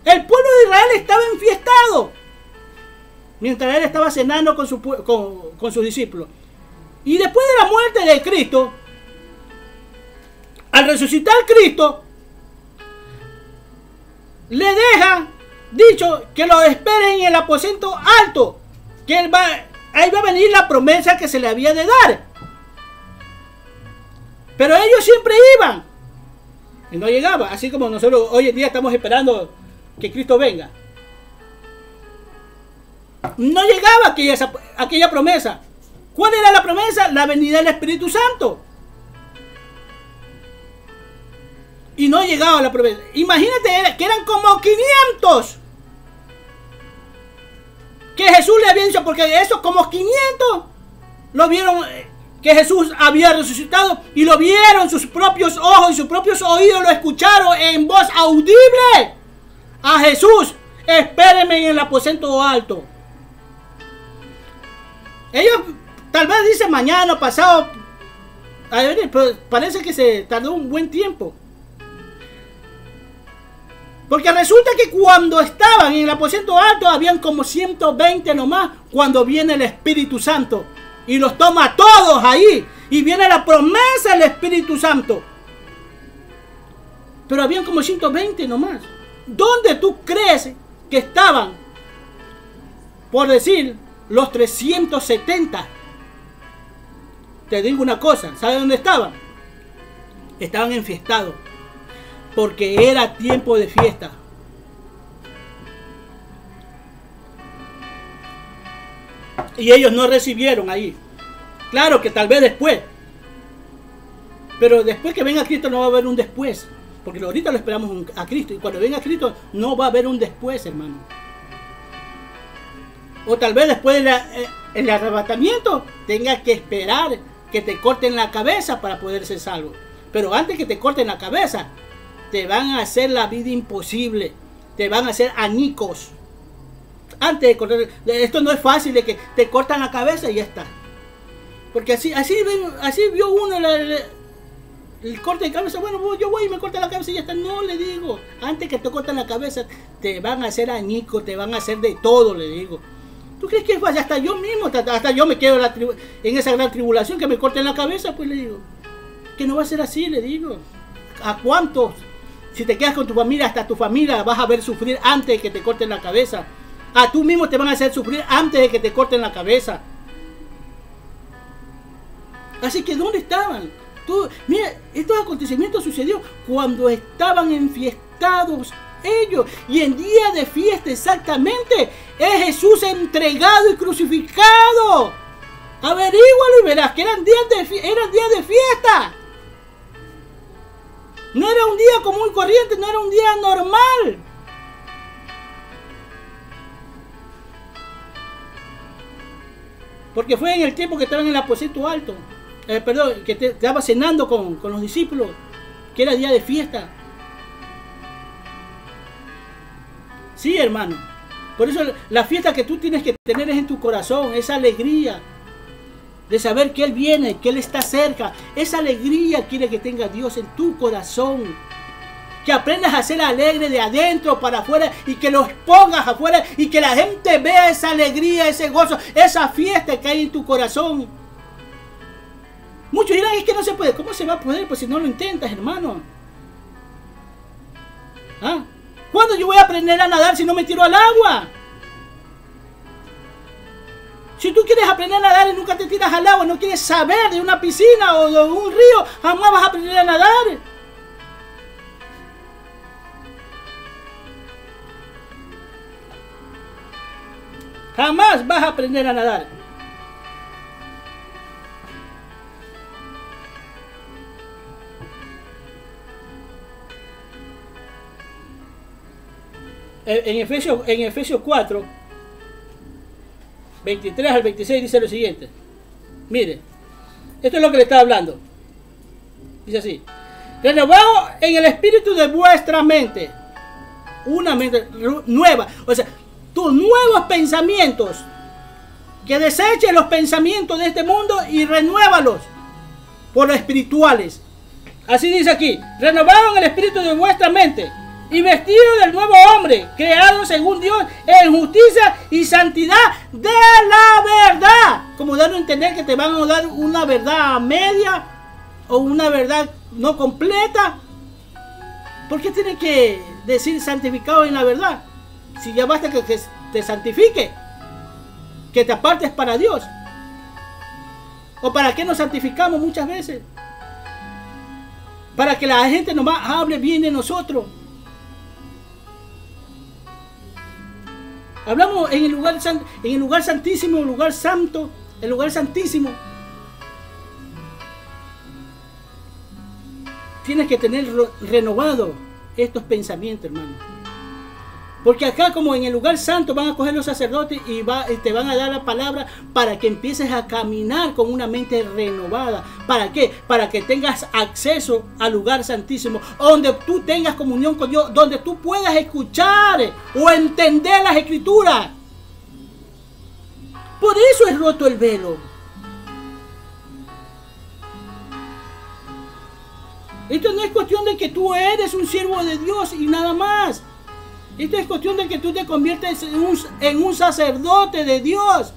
El pueblo de Israel estaba enfiestado. Mientras él estaba cenando con sus discípulos. Y después de la muerte de Cristo, al resucitar Cristo, le deja dicho que lo esperen en el aposento alto, que ahí va a venir la promesa que se le había de dar. Pero ellos siempre iban y no llegaba, así como nosotros hoy en día estamos esperando que Cristo venga. No llegaba aquella promesa. ¿Cuál era la promesa? La venida del Espíritu Santo. Y no llegaba la promesa. Imagínate que eran como 500 que Jesús le había dicho, porque esos como 500 lo vieron, que Jesús había resucitado, y lo vieron sus propios ojos y sus propios oídos, lo escucharon en voz audible a Jesús: espérenme en el aposento alto. Ellos tal vez dicen mañana, pasado, pero parece que se tardó un buen tiempo. Porque resulta que cuando estaban en el aposento alto habían como 120 nomás, cuando viene el Espíritu Santo y los toma a todos ahí, y viene la promesa del Espíritu Santo. Pero habían como 120 nomás. ¿Dónde tú crees que estaban, por decir, los 370? Te digo una cosa, ¿sabes dónde estaban? Estaban enfiestados, porque era tiempo de fiesta. Y ellos no recibieron ahí. Claro que tal vez después, pero después que venga Cristo no va a haber un después, porque ahorita lo esperamos a Cristo, y cuando venga Cristo no va a haber un después, hermano. O tal vez después del arrebatamiento tengas que esperar que te corten la cabeza para poder ser salvo. Pero antes que te corten la cabeza, te van a hacer la vida imposible, te van a hacer añicos. Antes de cortar, esto no es fácil de que te cortan la cabeza y ya está. Porque así vio uno el corte de cabeza. Bueno, yo voy y me cortan la cabeza y ya está. No, le digo, antes que te cortan la cabeza, te van a hacer añicos, te van a hacer de todo, le digo. ¿Tú crees que es fácil? Hasta yo mismo, hasta yo me quedo en esa gran tribulación, que me corten la cabeza, pues le digo. Que no va a ser así, le digo. ¿A cuántos? Si te quedas con tu familia, hasta tu familia vas a ver sufrir antes de que te corten la cabeza. A tú mismo te van a hacer sufrir antes de que te corten la cabeza. Así que ¿dónde estaban? Mira, estos acontecimientos sucedieron cuando estaban enfiestados ellos. Y en día de fiesta exactamente es Jesús entregado y crucificado. Averígualo y verás que eran días de fiesta. No era un día común y corriente, no era un día normal. Porque fue en el tiempo que estaban en el aposento alto. Que estaba cenando con los discípulos, que era día de fiesta. Sí, hermano. Por eso la fiesta que tú tienes que tener es en tu corazón, esa alegría de saber que Él viene, que Él está cerca. Esa alegría quiere que tenga Dios en tu corazón. Que aprendas a ser alegre de adentro para afuera, y que los pongas afuera, y que la gente vea esa alegría, ese gozo, esa fiesta que hay en tu corazón. Muchos dirán, es que no se puede. ¿Cómo se va a poder? Pues si no lo intentas, hermano. ¿Ah? ¿Cuándo yo voy a aprender a nadar si no me tiro al agua? Si tú quieres aprender a nadar y nunca te tiras al agua, no quieres saber de una piscina o de un río, jamás vas a aprender a nadar. Jamás vas a aprender a nadar. En Efesios 4, 23 al 26 dice lo siguiente. Mire, esto es lo que le está hablando. Dice así: renovado en el espíritu de vuestra mente. Una mente nueva. O sea, tus nuevos pensamientos. Que desechen los pensamientos de este mundo y renuévalos por los espirituales. Así dice aquí: renovado en el espíritu de vuestra mente y vestido del nuevo hombre, creado según Dios en justicia y santidad de la verdad. Como dando a entender que te van a dar una verdad media o una verdad no completa. ¿Por qué tiene que decir santificado en la verdad? Si ya basta que te santifique, que te apartes para Dios. ¿O para qué nos santificamos muchas veces? Para que la gente nomás hable bien de nosotros. Hablamos en el lugar santísimo, el lugar santo, el lugar santísimo. Tienes que tener renovado estos pensamientos, hermano. Porque acá, como en el lugar santo, van a coger los sacerdotes y te van a dar la palabra para que empieces a caminar con una mente renovada. ¿Para qué? Para que tengas acceso al lugar santísimo, donde tú tengas comunión con Dios, donde tú puedas escuchar o entender las escrituras. Por eso es roto el velo. Esto no es cuestión de que tú eres un siervo de Dios y nada más. Esto es cuestión de que tú te conviertes en un sacerdote de Dios.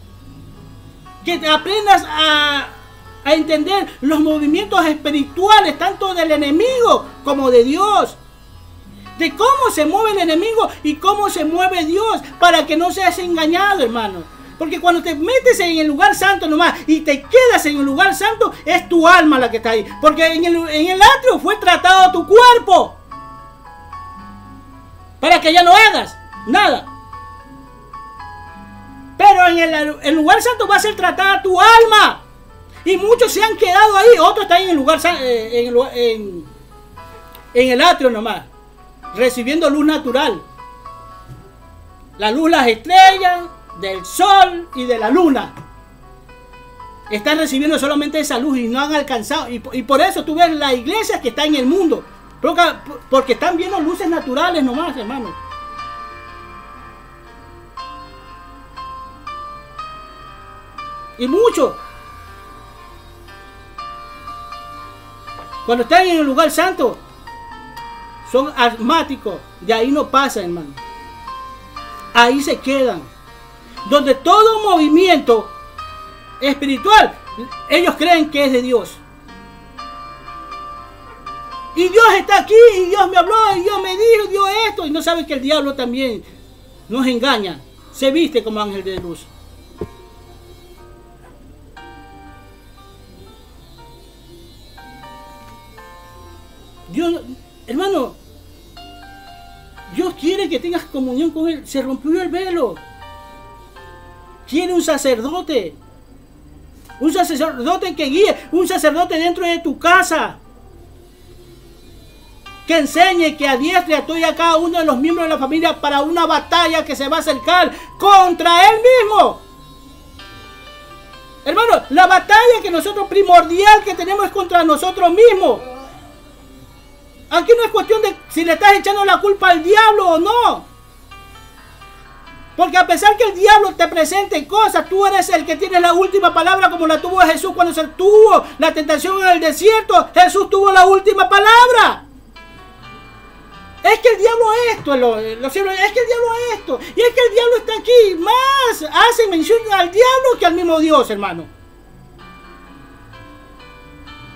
Que te aprendas a entender los movimientos espirituales, tanto del enemigo como de Dios. De cómo se mueve el enemigo y cómo se mueve Dios, para que no seas engañado, hermano. Porque cuando te metes en el lugar santo nomás y te quedas en el lugar santo, es tu alma la que está ahí. Porque en el atrio fue tratado tu cuerpo, para que ya no hagas nada. Pero en el lugar santo va a ser tratada tu alma. Y muchos se han quedado ahí. Otros están en el lugar en el atrio nomás, recibiendo luz natural. La luz, las estrellas, del sol y de la luna. Están recibiendo solamente esa luz y no han alcanzado. Y por eso tú ves las iglesias que están en el mundo. Porque están viendo luces naturales nomás, hermano. Y muchos, cuando están en el lugar santo, son asmáticos. De ahí no pasan, hermano. Ahí se quedan. Donde todo movimiento espiritual, ellos creen que es de Dios. Y Dios está aquí, y Dios me habló, y Dios me dijo, Dios esto. Y no saben que el diablo también nos engaña. Se viste como ángel de luz. Dios, hermano, Dios quiere que tengas comunión con Él. Se rompió el velo. Quiere un sacerdote. Un sacerdote que guíe. Un sacerdote dentro de tu casa. Que enseñe, que adiestre a cada uno de los miembros de la familia para una batalla que se va a acercar contra él mismo. Hermano, la batalla que nosotros primordial que tenemos es contra nosotros mismos. Aquí no es cuestión de si le estás echando la culpa al diablo o no. Porque a pesar que el diablo te presente cosas, tú eres el que tiene la última palabra, como la tuvo Jesús cuando se tuvo la tentación en el desierto. Jesús tuvo la última palabra. Es que el diablo es esto, es que el diablo es esto, y es que el diablo está aquí. Más hace mención al diablo que al mismo Dios, hermano.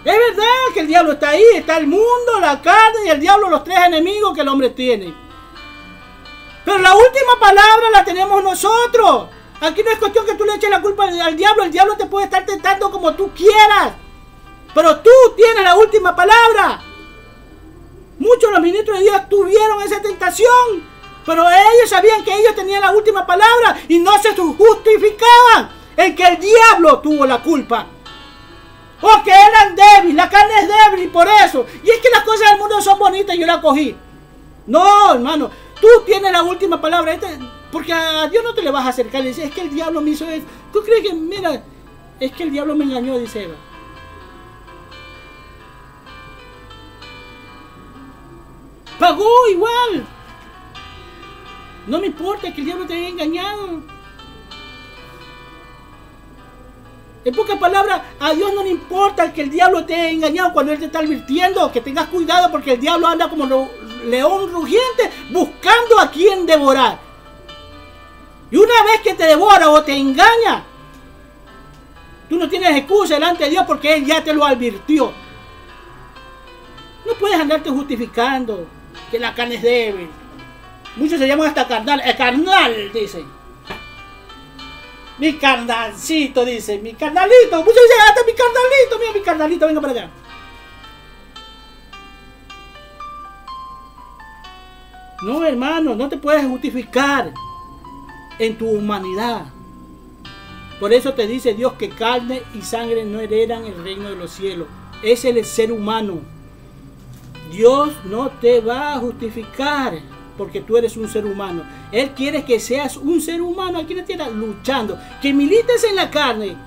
Es verdad que el diablo está ahí, está el mundo, la carne y el diablo, los tres enemigos que el hombre tiene. Pero la última palabra la tenemos nosotros. Aquí no es cuestión que tú le eches la culpa al diablo. El diablo te puede estar tentando como tú quieras, pero tú tienes la última palabra. Muchos de los ministros de Dios tuvieron esa tentación, pero ellos sabían que ellos tenían la última palabra y no se justificaban en que el diablo tuvo la culpa. O que eran débiles, la carne es débil y por eso. Y es que las cosas del mundo son bonitas y yo la cogí. No, hermano, tú tienes la última palabra. Porque a Dios no te le vas a acercar y dices, es que el diablo me hizo eso. ¿Tú crees que, mira, es que el diablo me engañó, dice Eva? Pagó igual. No me importa que el diablo te haya engañado. En pocas palabras, a Dios no le importa que el diablo te haya engañado cuando Él te está advirtiendo que tengas cuidado porque el diablo anda como león rugiente buscando a quien devorar. Y una vez que te devora o te engaña, tú no tienes excusa delante de Dios porque Él ya te lo advirtió. No puedes andarte justificando que la carne es débil. Muchos se llaman hasta carnal. El carnal, dicen. Mi carnalcito, dice. Mi carnalito. Muchos dicen, hasta mi carnalito. Mira, mi carnalito, venga para acá. No, hermano, no te puedes justificar en tu humanidad. Por eso te dice Dios que carne y sangre no heredan el reino de los cielos. Ese es el ser humano. Dios no te va a justificar porque tú eres un ser humano. Él quiere que seas un ser humano aquí en la tierra luchando, que milites en la carne,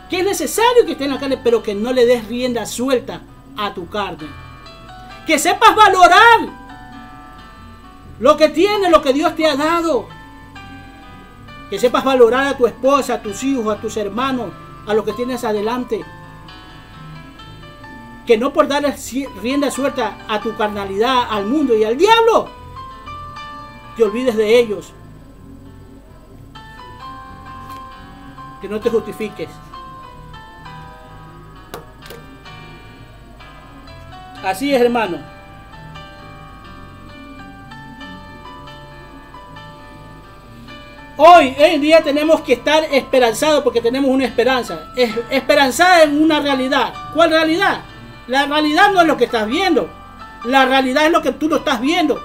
que es necesario que esté en la carne, pero que no le des rienda suelta a tu carne. Que sepas valorar lo que tienes, lo que Dios te ha dado. Que sepas valorar a tu esposa, a tus hijos, a tus hermanos, a lo que tienes adelante. Que no por darle rienda suelta a tu carnalidad, al mundo y al diablo, te olvides de ellos. Que no te justifiques. Así es, hermano. Hoy en día tenemos que estar esperanzados porque tenemos una esperanza. Esperanzada en una realidad. ¿Cuál realidad? La realidad no es lo que estás viendo. La realidad es lo que tú no estás viendo.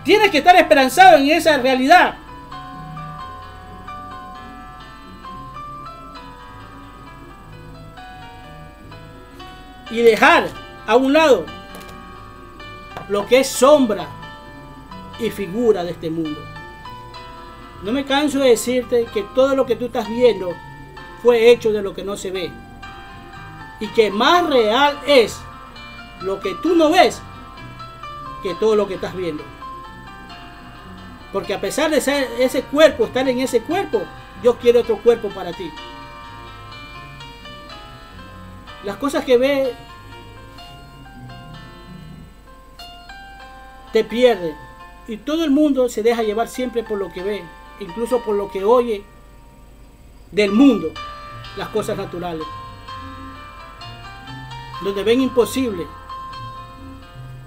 Tienes que estar esperanzado en esa realidad. Y dejar a un lado lo que es sombra y figura de este mundo. No me canso de decirte que todo lo que tú estás viendo fue hecho de lo que no se ve. Y que más real es lo que tú no ves que todo lo que estás viendo. Porque a pesar de ser ese cuerpo, estar en ese cuerpo, Dios quiere otro cuerpo para ti. Las cosas que ves te pierden. Y todo el mundo se deja llevar siempre por lo que ve, incluso por lo que oye del mundo, las cosas naturales. Donde ven imposible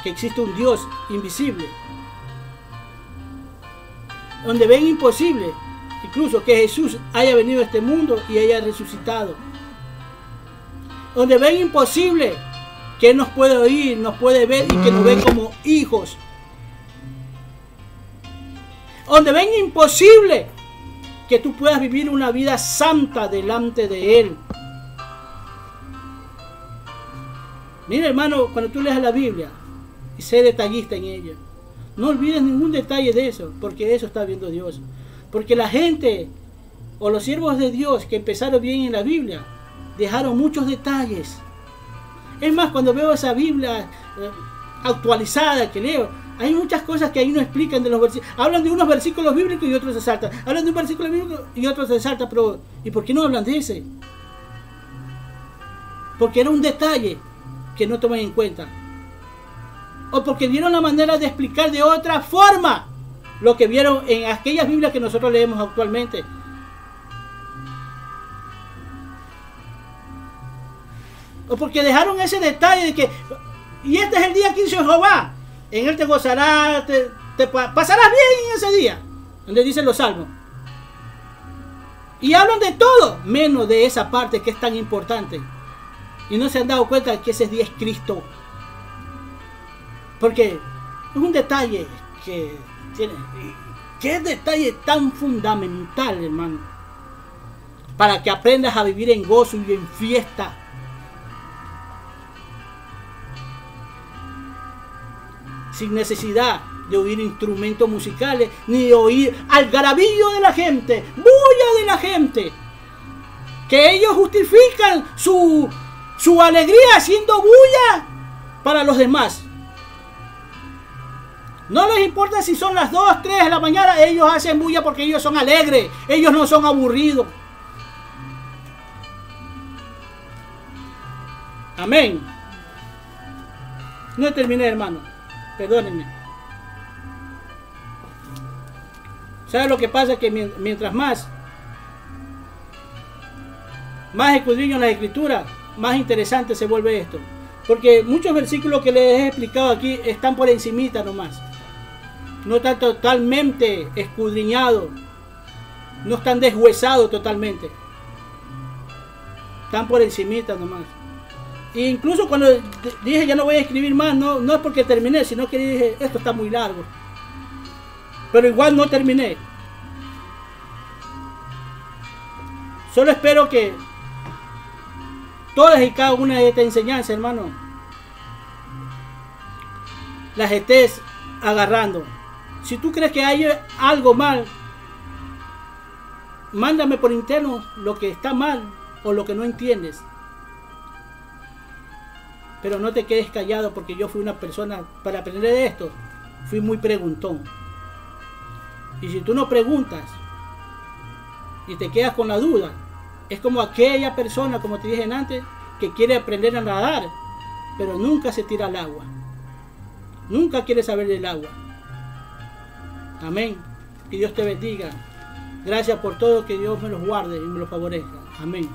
que existe un Dios invisible. Donde ven imposible incluso que Jesús haya venido a este mundo y haya resucitado. Donde ven imposible que Él nos puede oír, nos puede ver y que nos ve como hijos. Donde ven imposible que tú puedas vivir una vida santa delante de Él. Mira, hermano, cuando tú leas la Biblia y sé detallista en ella, no olvides ningún detalle de eso, porque eso está viendo Dios. Porque la gente o los siervos de Dios que empezaron bien en la Biblia dejaron muchos detalles. Es más, cuando veo esa Biblia actualizada que leo, hay muchas cosas que ahí no explican de los versículos. Hablan de unos versículos bíblicos y otros se saltan. Hablan de un versículo bíblico y otros se saltan. Pero ¿y por qué no hablan de ese? Porque era un detalle que no toman en cuenta. O porque vieron la manera de explicar de otra forma lo que vieron en aquellas Biblias que nosotros leemos actualmente. O porque dejaron ese detalle de que, y este es el día 15 de Jehová, en él te gozarás, te pasarás bien en ese día, donde dicen los salmos. Y hablan de todo, menos de esa parte que es tan importante. Y no se han dado cuenta de que ese día es Cristo. Porque es un detalle que tiene, que es detalle tan fundamental, hermano, para que aprendas a vivir en gozo y en fiesta. Sin necesidad de oír instrumentos musicales, ni de oír algarabío de la gente, bulla de la gente. Que ellos justifican su alegría haciendo bulla para los demás. No les importa si son las 2, 3 de la mañana, ellos hacen bulla porque ellos son alegres, ellos no son aburridos. Amén. No terminé, hermano. Perdónenme. ¿Sabe lo que pasa? Que mientras más escudriño en la escritura, más interesante se vuelve esto. Porque muchos versículos que les he explicado aquí están por encimita nomás. No están totalmente escudriñados. No están deshuesados totalmente. Están por encimita nomás. E incluso cuando dije ya no voy a escribir más, no es porque terminé, sino que dije esto está muy largo. Pero igual no terminé. Solo espero que todas y cada una de estas enseñanzas, hermano, las estés agarrando. Si tú crees que hay algo mal, mándame por interno lo que está mal o lo que no entiendes. Pero no te quedes callado, porque yo fui una persona, para aprender de esto, fui muy preguntón. Y si tú no preguntas y te quedas con la duda, es como aquella persona, como te dije antes, que quiere aprender a nadar, pero nunca se tira al agua. Nunca quiere saber del agua. Amén. Que Dios te bendiga. Gracias por todo, que Dios me los guarde y me los favorezca. Amén.